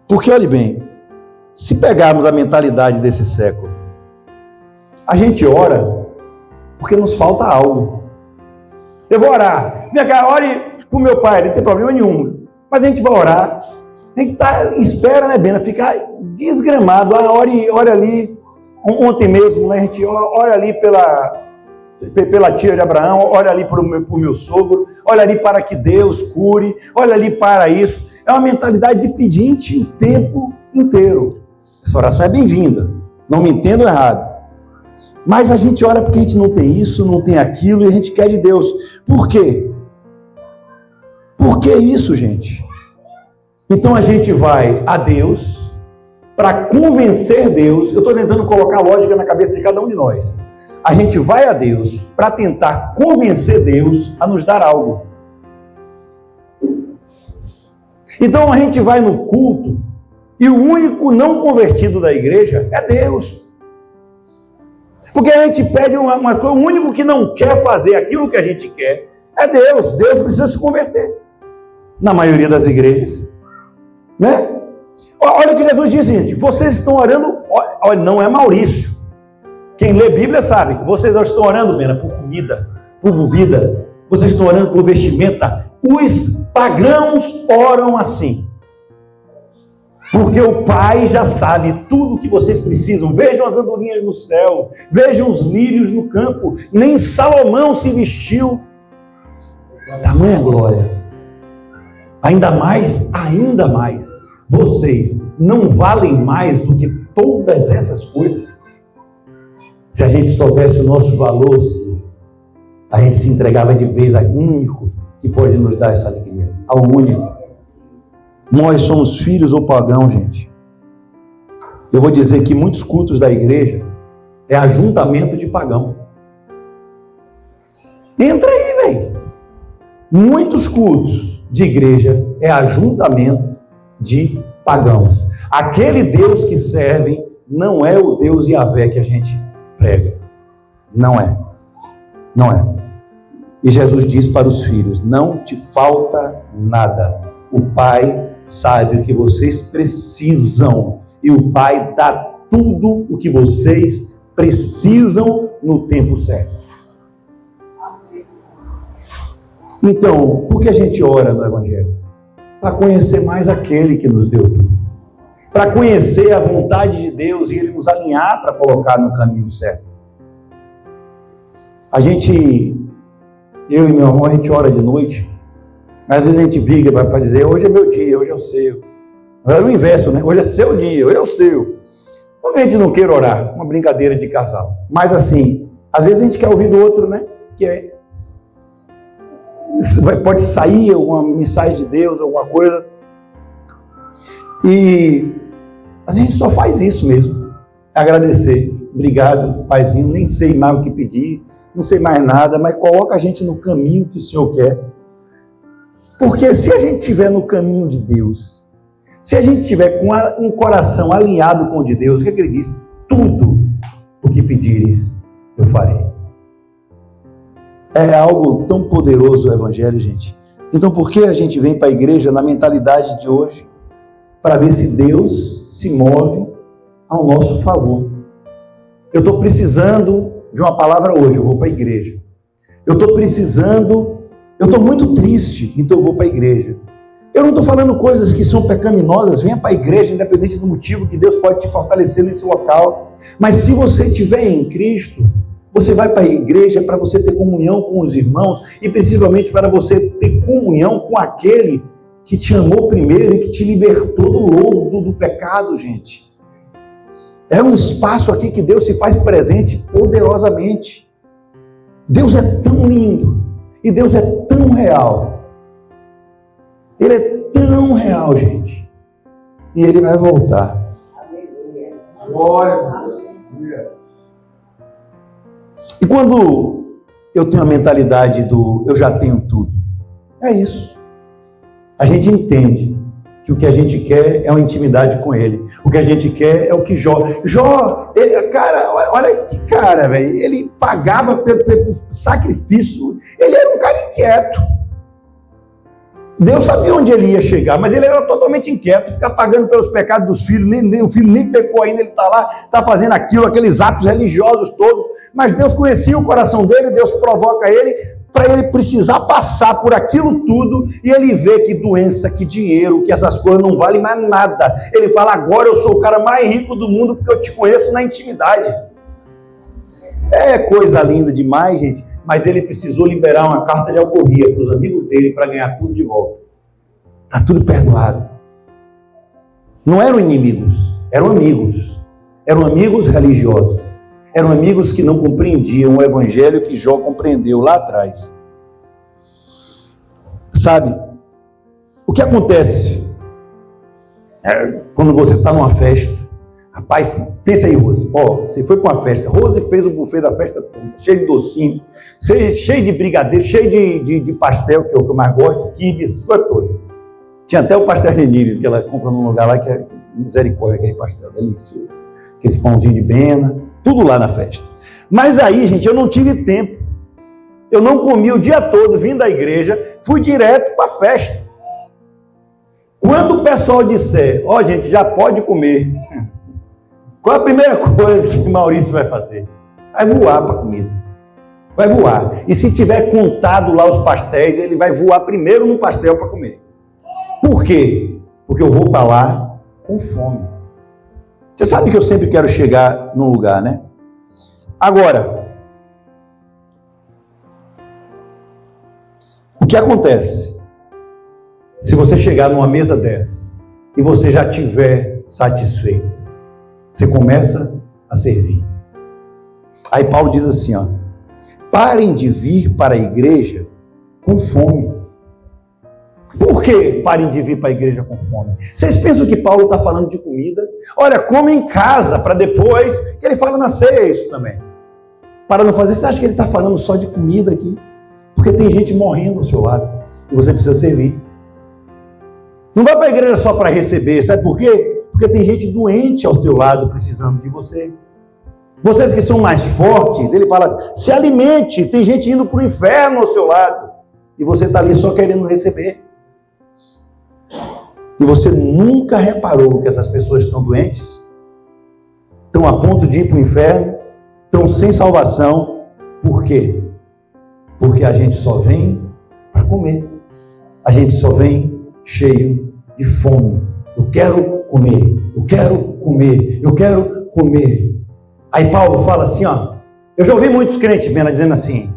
Porque, olhe bem, se pegarmos a mentalidade desse século, a gente ora porque nos falta algo. Eu vou orar. Vem cá, ore para o meu pai, não tem problema nenhum. Mas a gente vai orar. A gente espera, né, Bena, ficar desgramado. Ore ali. Ontem mesmo, né, a gente ora ali pela tia de Abraão, ora ali para o meu sogro, olha ali para que Deus cure, olha ali para isso. É uma mentalidade de pedinte o tempo inteiro. Essa oração é bem-vinda, não me entendam errado. Mas a gente ora porque a gente não tem isso, não tem aquilo, e a gente quer de Deus. Por quê? Por que isso, gente? Então a gente vai a Deus para convencer Deus. Eu estou tentando colocar lógica na cabeça de cada um de nós. A gente vai a Deus para tentar convencer Deus a nos dar algo. Então a gente vai no culto e o único não convertido da igreja é Deus. Porque a gente pede uma coisa, o único que não quer fazer aquilo que a gente quer é Deus. Deus precisa se converter. Na maioria das igrejas. Né? Olha o que Jesus disse, gente. Vocês estão orando, olha, não é Maurício. Quem lê Bíblia sabe. Vocês estão orando, Bena, por comida, por bebida. Vocês estão orando por vestimenta. Os pagãos oram assim. Porque o Pai já sabe tudo o que vocês precisam. Vejam as andorinhas no céu. Vejam os lírios no campo. Nem Salomão se vestiu. Tamanha glória. Ainda mais, vocês não valem mais do que todas essas coisas. Se a gente soubesse o nosso valor, Senhor, a gente se entregava de vez ao único que pode nos dar essa alegria, ao único. Nós somos filhos ou pagãos, gente. Eu vou dizer que muitos cultos da igreja é ajuntamento de pagão. Entra aí, velho. Muitos cultos de igreja é ajuntamento de pagãos. Aquele Deus que servem não é o Deus Yahvé que a gente prega. Não é. Não é. E Jesus diz para os filhos: não te falta nada. O Pai sabe o que vocês precisam. E o Pai dá tudo o que vocês precisam no tempo certo. Então, por que a gente ora no Evangelho? Para conhecer mais aquele que nos deu tudo. Para conhecer a vontade de Deus e Ele nos alinhar para colocar no caminho certo. Eu e meu irmão, a gente ora de noite, mas às vezes a gente briga para dizer: hoje é meu dia, hoje é o seu. Era o inverso, né? Hoje é seu dia, hoje é o seu. Não que a gente não queira orar, uma brincadeira de casal. Mas assim, às vezes a gente quer ouvir do outro, né? Pode sair alguma mensagem de Deus, alguma coisa. E a gente só faz isso mesmo. Agradecer. Obrigado, paizinho. Nem sei mais o que pedir, não sei mais nada, mas coloca a gente no caminho que o Senhor quer. Porque se a gente estiver no caminho de Deus, se a gente estiver com um coração alinhado com o de Deus, o que é que Ele diz? Tudo o que pedires, eu farei. É algo tão poderoso o Evangelho, gente. Então por que a gente vem para a igreja na mentalidade de hoje? Para ver se Deus se move ao nosso favor. Eu estou precisando de uma palavra hoje, eu vou para a igreja. Eu estou muito triste, então eu vou para a igreja. Eu não estou falando coisas que são pecaminosas, venha para a igreja, independente do motivo que Deus pode te fortalecer nesse local. Mas se você estiver em Cristo, você vai para a igreja para você ter comunhão com os irmãos e principalmente para você ter comunhão com aquele que te amou primeiro e que te libertou do lodo do pecado, gente. É um espaço aqui que Deus se faz presente poderosamente. Deus é tão lindo e Deus é tão real. Ele é tão real, gente. E Ele vai voltar. Glória a Deus. E quando eu tenho a mentalidade do eu já tenho tudo, é isso. A gente entende que o que a gente quer é uma intimidade com Ele. O que a gente quer é o que Jó, cara, olha que cara, velho. Ele pagava pelo sacrifício. Ele era um cara inquieto. Deus sabia onde ele ia chegar, mas ele era totalmente inquieto, ficar pagando pelos pecados dos filhos, o filho nem pecou ainda, ele está lá, está fazendo aquilo, aqueles atos religiosos todos, mas Deus conhecia o coração dele, Deus provoca ele, para ele precisar passar por aquilo tudo, e ele vê que doença, que dinheiro, que essas coisas não valem mais nada. Ele fala: agora eu sou o cara mais rico do mundo, porque eu te conheço na intimidade. É coisa linda demais, gente. Mas ele precisou liberar uma carta de alforria para os amigos dele para ganhar tudo de volta. Está tudo perdoado. Não eram inimigos, eram amigos. Eram amigos religiosos. Eram amigos que não compreendiam o evangelho que Jó compreendeu lá atrás. Sabe, o que acontece quando você está numa festa? Rapaz, pensa aí, Rose. Você foi para uma festa. Rose fez o buffet da festa toda, cheio de docinho, cheio de brigadeiro, cheio de pastel, que é o que eu mais gosto, quibe, essas coisas todas. Tinha até o pastel de níveis, que ela compra num lugar lá que é misericórdia, aquele pastel delicioso. Aqueles pãozinhos de bena, tudo lá na festa. Mas aí, gente, eu não tive tempo. Eu não comi o dia todo, vim da igreja, fui direto para a festa. Quando o pessoal disser: gente, já pode comer, qual é a primeira coisa que o Maurício vai fazer? Vai voar para a comida. Vai voar. E se tiver contado lá os pastéis, ele vai voar primeiro no pastel para comer. Por quê? Porque eu vou para lá com fome. Você sabe que eu sempre quero chegar num lugar, né? Agora, o que acontece? Se você chegar numa mesa dessa e você já estiver satisfeito, você começa a servir. Aí Paulo diz assim, parem de vir para a igreja com fome. Por que parem de vir para a igreja com fome? Vocês pensam que Paulo está falando de comida? Olha, come em casa, para depois, que ele fala na ceia isso também. Para não fazer, você acha que ele está falando só de comida aqui? Porque tem gente morrendo ao seu lado, e você precisa servir. Não vai para a igreja só para receber, sabe por quê? Porque tem gente doente ao teu lado, precisando de você. Vocês que são mais fortes, ele fala, se alimente, tem gente indo para o inferno ao seu lado, e você está ali só querendo receber. E você nunca reparou que essas pessoas estão doentes? Estão a ponto de ir para o inferno? Estão sem salvação? Por quê? Porque a gente só vem para comer. A gente só vem cheio de fome. Eu quero comer, eu quero comer, eu quero comer. Aí Paulo fala assim, ó, eu já ouvi muitos crentes dizendo assim,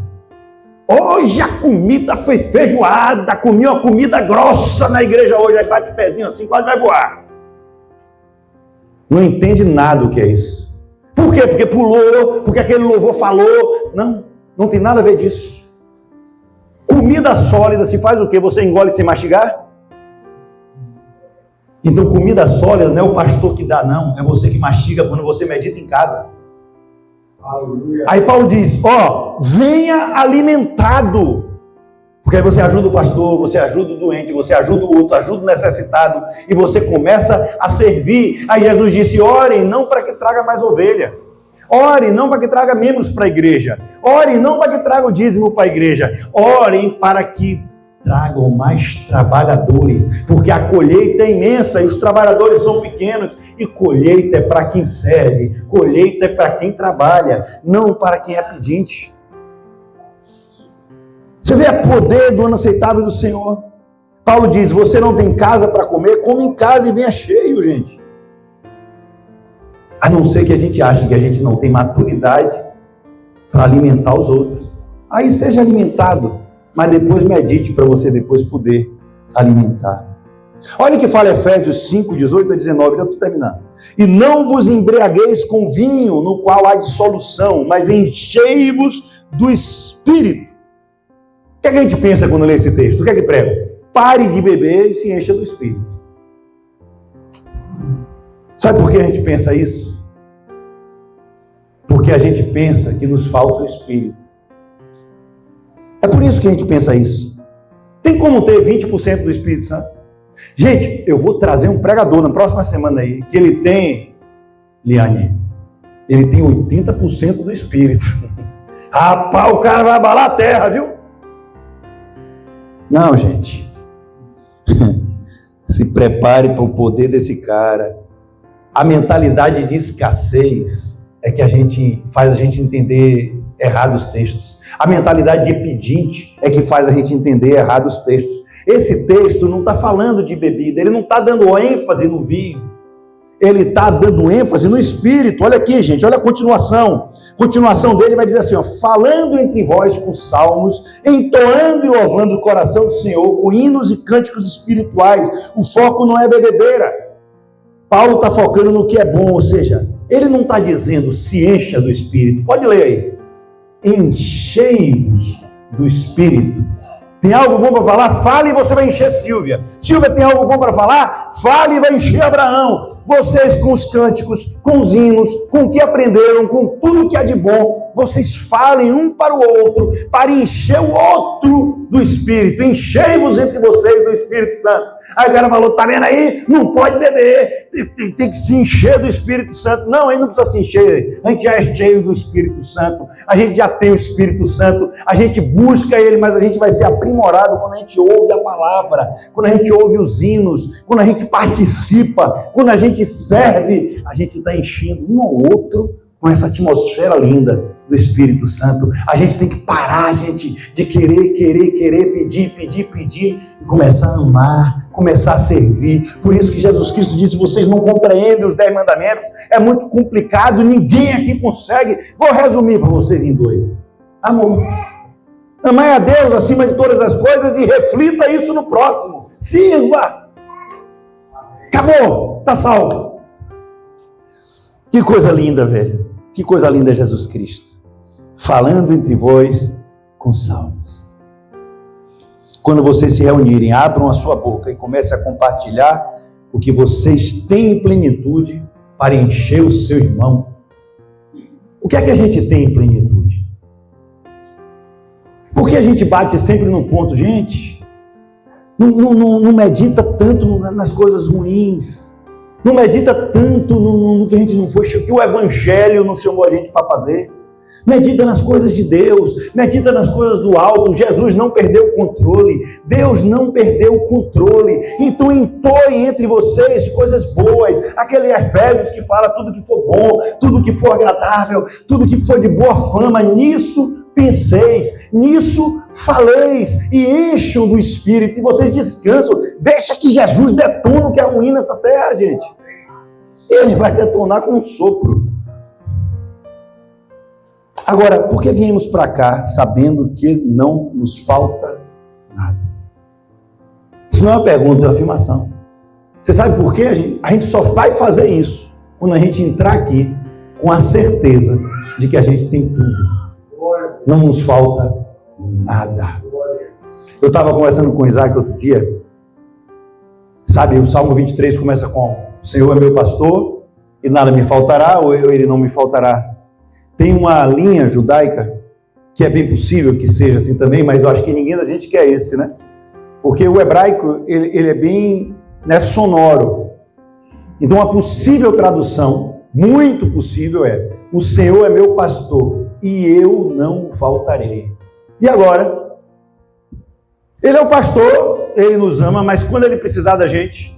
hoje a comida foi feijoada, comi uma comida grossa na igreja hoje, aí bate o pezinho assim, quase vai voar. Não entende nada o que é isso. Por quê? Porque pulou, porque aquele louvor falou. Não, não tem nada a ver disso. Comida sólida se faz o quê? Você engole sem mastigar? Então comida sólida não é o pastor que dá, não. É você que mastiga quando você medita em casa. Aleluia. Aí Paulo diz, ó, venha alimentado. Porque aí você ajuda o pastor, você ajuda o doente, você ajuda o outro, ajuda o necessitado, e você começa a servir. Aí Jesus disse, orem não para que traga mais ovelha. Orem não para que traga membros para a igreja. Orem não para que traga o dízimo para a igreja. Orem para que tragam mais trabalhadores, porque a colheita é imensa e os trabalhadores são pequenos, e colheita é para quem serve, colheita é para quem trabalha, não para quem é pedinte. Você vê o poder do ano aceitável do Senhor. Paulo diz, você não tem casa para comer, come em casa e venha cheio, gente. A não ser que a gente ache que a gente não tem maturidade para alimentar os outros. Aí seja alimentado, mas depois medite para você depois poder alimentar. Olha o que fala Efésios 5, 18 a 19, já estou terminando. E não vos embriagueis com vinho, no qual há dissolução, mas enchei-vos do Espírito. O que é que a gente pensa quando lê esse texto? O que é que prega? Pare de beber e se encha do Espírito. Sabe por que a gente pensa isso? Porque a gente pensa que nos falta o Espírito. É por isso que a gente pensa isso. Tem como ter 20% do Espírito Santo? Gente, eu vou trazer um pregador na próxima semana aí, que ele tem, Liane, ele tem 80% do Espírito. Rapaz, o cara vai abalar a terra, viu? Não, gente. Se prepare para o poder desse cara. A mentalidade de escassez é que faz a gente entender errado os textos. A mentalidade de pedinte é que faz a gente entender errado os textos. Esse texto não está falando de bebida, ele não está dando ênfase no vinho. Ele está dando ênfase no Espírito. Olha aqui, gente, olha a continuação. A continuação dele vai dizer assim, ó, falando entre vós com salmos, entoando e louvando o coração do Senhor, com hinos e cânticos espirituais. O foco não é bebedeira. Paulo está focando no que é bom, ou seja, ele não está dizendo se encha do Espírito. Pode ler aí. Enchei-vos do Espírito. Tem algo bom para falar? Fale e você vai encher Silvia. Silvia tem algo bom para falar? Fale e vai encher Abraão. Vocês com os cânticos, com os hinos, com o que aprenderam, com tudo que há de bom, vocês falem um para o outro, para encher o outro do Espírito. Enchei-vos entre vocês do Espírito Santo. Aí o cara falou, tá vendo aí? Não pode beber, tem que se encher do Espírito Santo. Não, aí não precisa se encher, a gente já é cheio do Espírito Santo, a gente já tem o Espírito Santo, a gente busca ele, mas a gente vai ser aprimorado quando a gente ouve a palavra, quando a gente ouve os hinos, quando a gente participa, quando a gente serve, a gente está enchendo um ao outro com essa atmosfera linda do Espírito Santo. A gente tem que parar, gente, de querer, pedir, e começar a amar, começar a servir. Por isso que Jesus Cristo disse, vocês não compreendem os 10 mandamentos, é muito complicado, ninguém aqui consegue. Vou resumir para vocês em 2. Amor. Amai a Deus acima de todas as coisas e reflita isso no próximo. Sirva. Acabou, está salvo. Que coisa linda, velho. Que coisa linda é Jesus Cristo. falando entre vós com salmos. Quando vocês se reunirem, abram a sua boca e comecem a compartilhar o que vocês têm em plenitude para encher o seu irmão. O que é que a gente tem em plenitude? Por que a gente bate sempre no ponto? Gente, não medita tanto nas coisas ruins, não medita tanto no que a gente não foi, que o Evangelho não chamou a gente para fazer. Medita nas coisas de Deus, medita nas coisas do alto. Jesus não perdeu o controle, Deus não perdeu o controle. Então entoe entre vocês coisas boas, aquele Efésios que fala tudo que for bom, tudo que for agradável, tudo que for de boa fama, nisso penseis, nisso faleis e encham do Espírito e vocês descansam. Deixa que Jesus detone o que é ruim nessa terra, gente. Ele vai detonar com um sopro. Agora, por que viemos para cá sabendo que não nos falta nada? Isso não é uma pergunta, é uma afirmação. Você sabe por quê? A gente só vai fazer isso quando a gente entrar aqui com a certeza de que a gente tem tudo. Não nos falta nada. Eu estava conversando com o Isaac outro dia. Sabe, o Salmo 23 começa com: o Senhor é meu pastor e nada me faltará, ou ele não me faltará. Tem uma linha judaica, que é bem possível que seja assim também, mas eu acho que ninguém da gente quer esse, né? Porque o hebraico, ele é bem sonoro. Então, a possível tradução, muito possível, é: o Senhor é meu pastor e eu não faltarei. E agora? Ele é o pastor, ele nos ama, mas quando ele precisar da gente,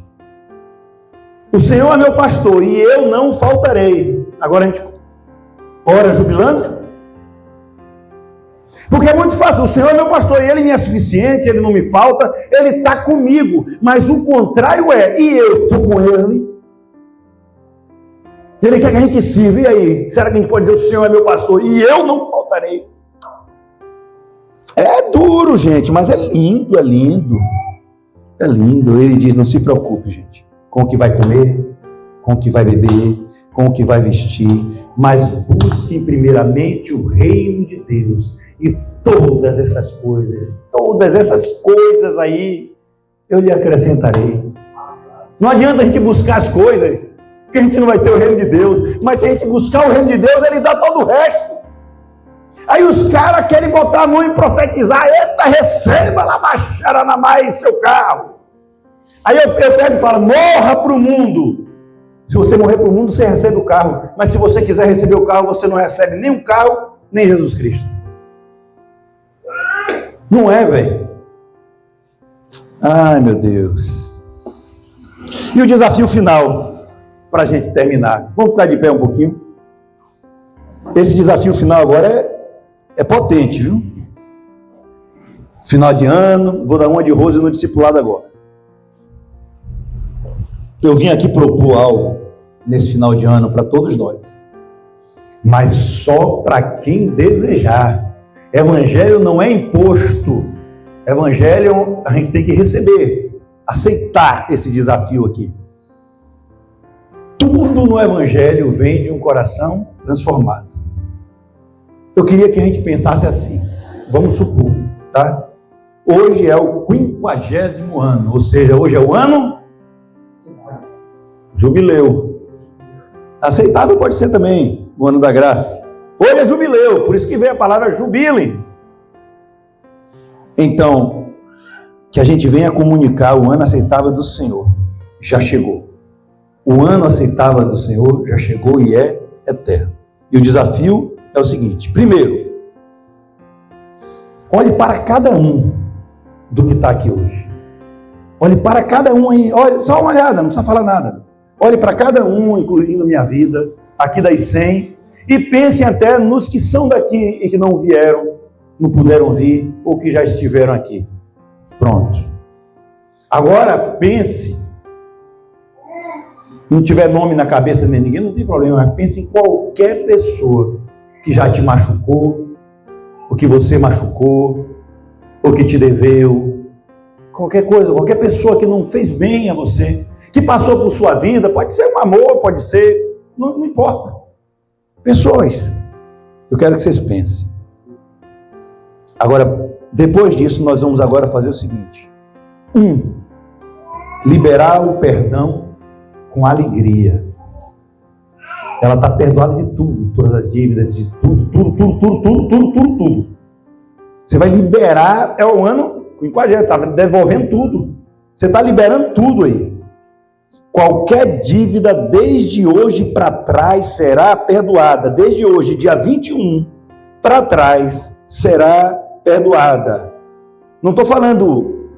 o Senhor é meu pastor e eu não faltarei. Agora a gente ora jubilando? Porque é muito fácil. O Senhor é meu pastor e ele me é suficiente, ele não me falta, ele está comigo. Mas o contrário é: e eu estou com ele? Ele quer que a gente sirva. E aí? Será que a gente pode dizer: o Senhor é meu pastor e eu não faltarei? É duro, gente, mas é lindo, é lindo. É lindo. Ele diz: não se preocupe, gente, com o que vai comer, com o que vai beber, com o que vai vestir, mas busquem primeiramente o reino de Deus e todas essas coisas aí eu lhe acrescentarei. Não adianta a gente buscar as coisas, porque a gente não vai ter o reino de Deus, mas se a gente buscar o reino de Deus, ele dá todo o resto. Aí os caras querem botar a mão e profetizar: eita, receba lá, baixara na mais seu carro. Aí eu pego e falo: morra para o mundo. Se você morrer para o mundo, você recebe o carro. Mas se você quiser receber o carro, você não recebe nem o carro, nem Jesus Cristo. Não é, velho? Ai, meu Deus. E o desafio final, para a gente terminar. Vamos ficar de pé um pouquinho. Esse desafio final agora é potente, viu? Final de ano, vou dar uma de Rose no discipulado agora. Eu vim aqui propor algo nesse final de ano para todos nós, mas só para quem desejar. Evangelho não é imposto. Evangelho a gente tem que receber, aceitar esse desafio aqui. Tudo no Evangelho vem de um coração transformado. Eu queria que a gente pensasse assim. Vamos supor, tá? Hoje é o 50º ano, ou seja, hoje é o ano jubileu. Aceitável pode ser também o ano da graça. Hoje é jubileu, por isso que veio a palavra jubilem. Então, que a gente venha comunicar: o ano aceitável do Senhor já chegou. O ano aceitável do Senhor já chegou e é eterno. E o desafio é o seguinte: primeiro, olhe para cada um do que está aqui hoje. Olhe para cada um aí, olhe, só uma olhada, não precisa falar nada. Olhe para cada um, incluindo a minha vida, aqui das 100, e pense até nos que são daqui e que não vieram, não puderam vir, ou que já estiveram aqui. Pronto. Agora pense, não tiver nome na cabeça de ninguém, não tem problema, mas pense em qualquer pessoa que já te machucou, ou que você machucou, ou que te deveu, qualquer coisa, qualquer pessoa que não fez bem a você, que passou por sua vida, pode ser um amor, pode ser, não importa. Pessoas, eu quero que vocês pensem. Agora, depois disso, nós vamos agora fazer o seguinte. Liberar o perdão com alegria. Ela está perdoada de tudo, todas as dívidas, de tudo. Você vai liberar, é o ano, está devolvendo tudo. Você está liberando tudo aí. Qualquer dívida desde hoje para trás será perdoada. Desde hoje, dia 21, para trás será perdoada. Não estou falando,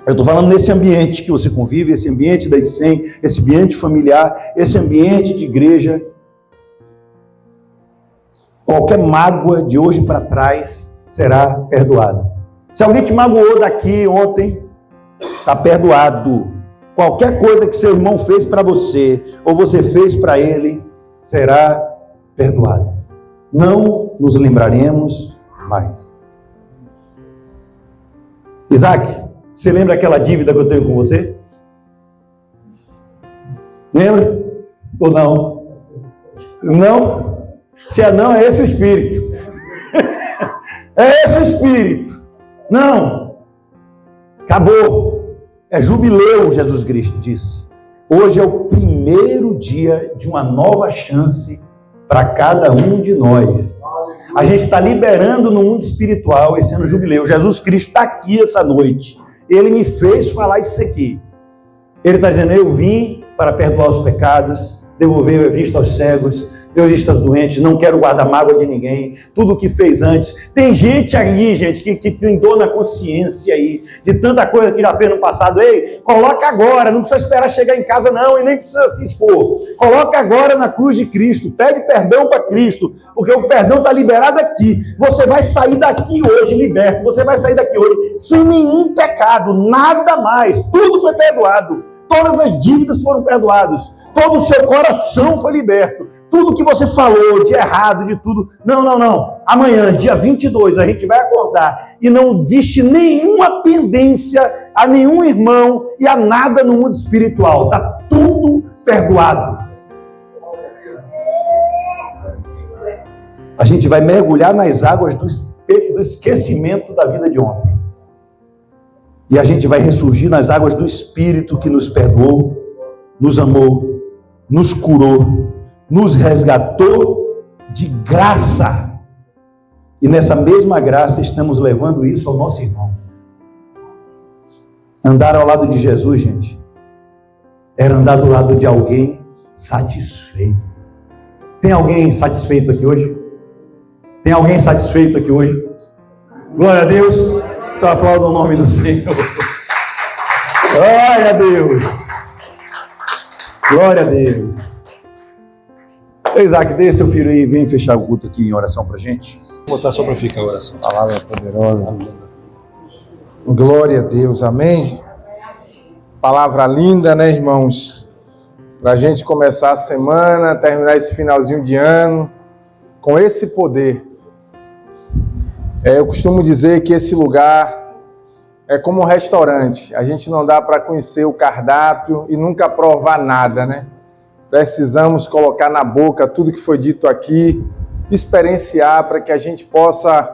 eu estou falando nesse ambiente que você convive, esse ambiente da ICEM, esse ambiente familiar, esse ambiente de igreja. Qualquer mágoa de hoje para trás será perdoada. Se alguém te magoou daqui ontem, está perdoado. Qualquer coisa que seu irmão fez para você, ou você fez para ele, será perdoada. Não nos lembraremos mais. Isaac, você lembra aquela dívida que eu tenho com você? Lembra? Ou não? Não? Se é não, é esse o espírito. É esse o espírito. Não. Acabou. É jubileu, Jesus Cristo disse. Hoje é o primeiro dia de uma nova chance para cada um de nós. A gente está liberando no mundo espiritual esse ano jubileu. Jesus Cristo está aqui essa noite. Ele me fez falar isso aqui. Ele está dizendo, eu vim para perdoar os pecados, devolver a vista aos cegos, deu vista aos doentes, não quero guardar mágoa de ninguém, tudo o que fez antes. Tem gente aí, gente, que tem dor na consciência aí, de tanta coisa que já fez no passado. Ei, coloca agora, não precisa esperar chegar em casa não, e nem precisa se expor. Coloca agora na cruz de Cristo, pede perdão para Cristo, porque o perdão está liberado aqui. Você vai sair daqui hoje liberto, você vai sair daqui hoje sem nenhum pecado, nada mais, tudo foi perdoado. Todas as dívidas foram perdoadas. Todo o seu coração foi liberto. Tudo que você falou de errado, de tudo. Não. Amanhã, dia 22, a gente vai acordar. E não existe nenhuma pendência a nenhum irmão e a nada no mundo espiritual. Está tudo perdoado. A gente vai mergulhar nas águas do esquecimento da vida de ontem. E a gente vai ressurgir nas águas do Espírito que nos perdoou, nos amou, nos curou, nos resgatou de graça. E nessa mesma graça estamos levando isso ao nosso irmão. Andar ao lado de Jesus, gente, era andar do lado de alguém satisfeito. Tem alguém satisfeito aqui hoje? Tem alguém satisfeito aqui hoje? Glória a Deus. Então aplauda o nome do Senhor. Glória a Deus. Glória a Deus. Isaac, dê seu filho aí e vem fechar o culto aqui em oração pra gente. Vou botar só para ficar a oração. Palavra poderosa. Glória a Deus. Amém. Palavra linda, né, irmãos? Pra gente começar a semana, terminar esse finalzinho de ano com esse poder. Eu costumo dizer que esse lugar é como um restaurante. A gente não dá para conhecer o cardápio e nunca provar nada, né? Precisamos colocar na boca tudo que foi dito aqui, experienciar para que a gente possa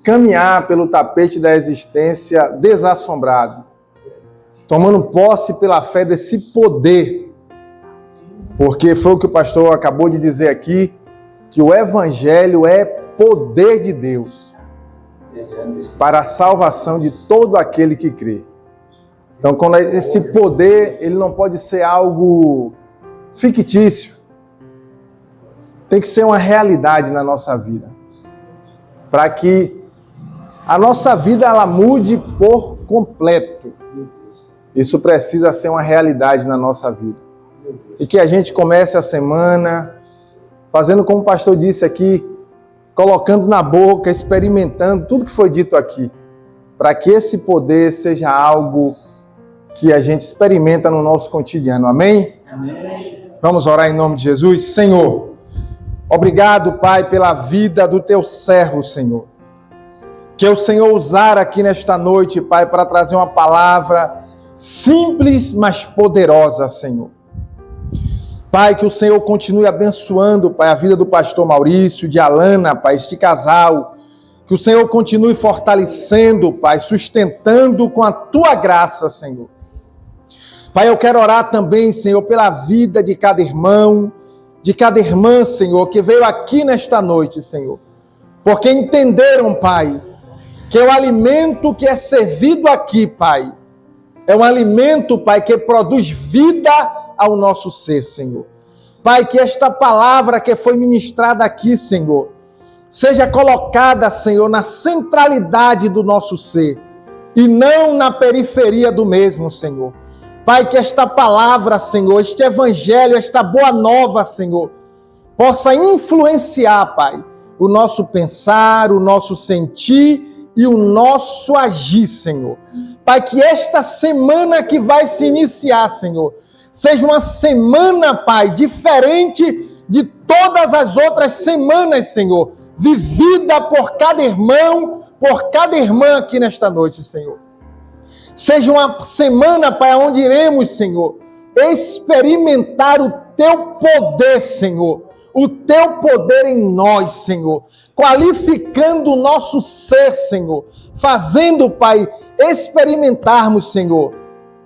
caminhar pelo tapete da existência desassombrado, tomando posse pela fé desse poder. Porque foi o que o pastor acabou de dizer aqui, que o Evangelho é poder de Deus para a salvação de todo aquele que crê. Então, quando esse poder, ele não pode ser algo fictício. Tem que ser uma realidade na nossa vida. Para que a nossa vida ela mude por completo. Isso precisa ser uma realidade na nossa vida. E que a gente comece a semana fazendo como o pastor disse aqui, colocando na boca, experimentando tudo que foi dito aqui, para que esse poder seja algo que a gente experimenta no nosso cotidiano. Amém? Amém. Vamos orar em nome de Jesus. Senhor, obrigado, Pai, pela vida do teu servo, Senhor. Que o Senhor usar aqui nesta noite, Pai, para trazer uma palavra simples, mas poderosa, Senhor. Pai, que o Senhor continue abençoando, Pai, a vida do pastor Maurício, de Alana, Pai, este casal. Que Que o Senhor continue fortalecendo, Pai, sustentando com a Tua graça, Senhor. Pai, eu quero orar também, Senhor, pela vida de cada irmão, de cada irmã, Senhor, que veio aqui nesta noite, Senhor. Porque entenderam, Pai, que o alimento que é servido aqui, Pai, é um alimento, Pai, que produz vida ao nosso ser, Senhor. Pai, que esta palavra que foi ministrada aqui, Senhor, seja colocada, Senhor, na centralidade do nosso ser e não na periferia do mesmo, Senhor. Pai, que esta palavra, Senhor, este evangelho, esta boa nova, Senhor, possa influenciar, Pai, o nosso pensar, o nosso sentir e o nosso agir, Senhor. Pai, que esta semana que vai se iniciar, Senhor, seja uma semana, Pai, diferente de todas as outras semanas, Senhor, vivida por cada irmão, por cada irmã aqui nesta noite, Senhor. Seja uma semana, Pai, onde iremos, Senhor, experimentar o Teu poder, Senhor, o Teu poder em nós, Senhor, qualificando o nosso ser, Senhor, fazendo, Pai, experimentarmos, Senhor,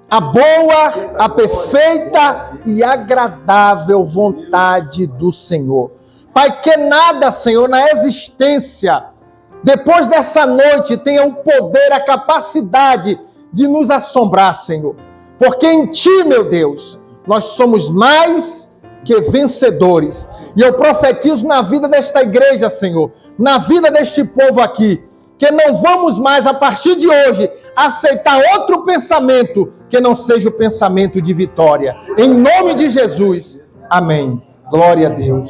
a boa, a perfeita e agradável vontade do Senhor. Pai, que nada, Senhor, na existência, depois dessa noite, tenha o poder, a capacidade de nos assombrar, Senhor. Porque em Ti, meu Deus, nós somos mais que vencedores. E eu profetizo na vida desta igreja, Senhor, na vida deste povo aqui, que não vamos mais, a partir de hoje, aceitar outro pensamento que não seja o pensamento de vitória. Em nome de Jesus. Amém. Glória a Deus.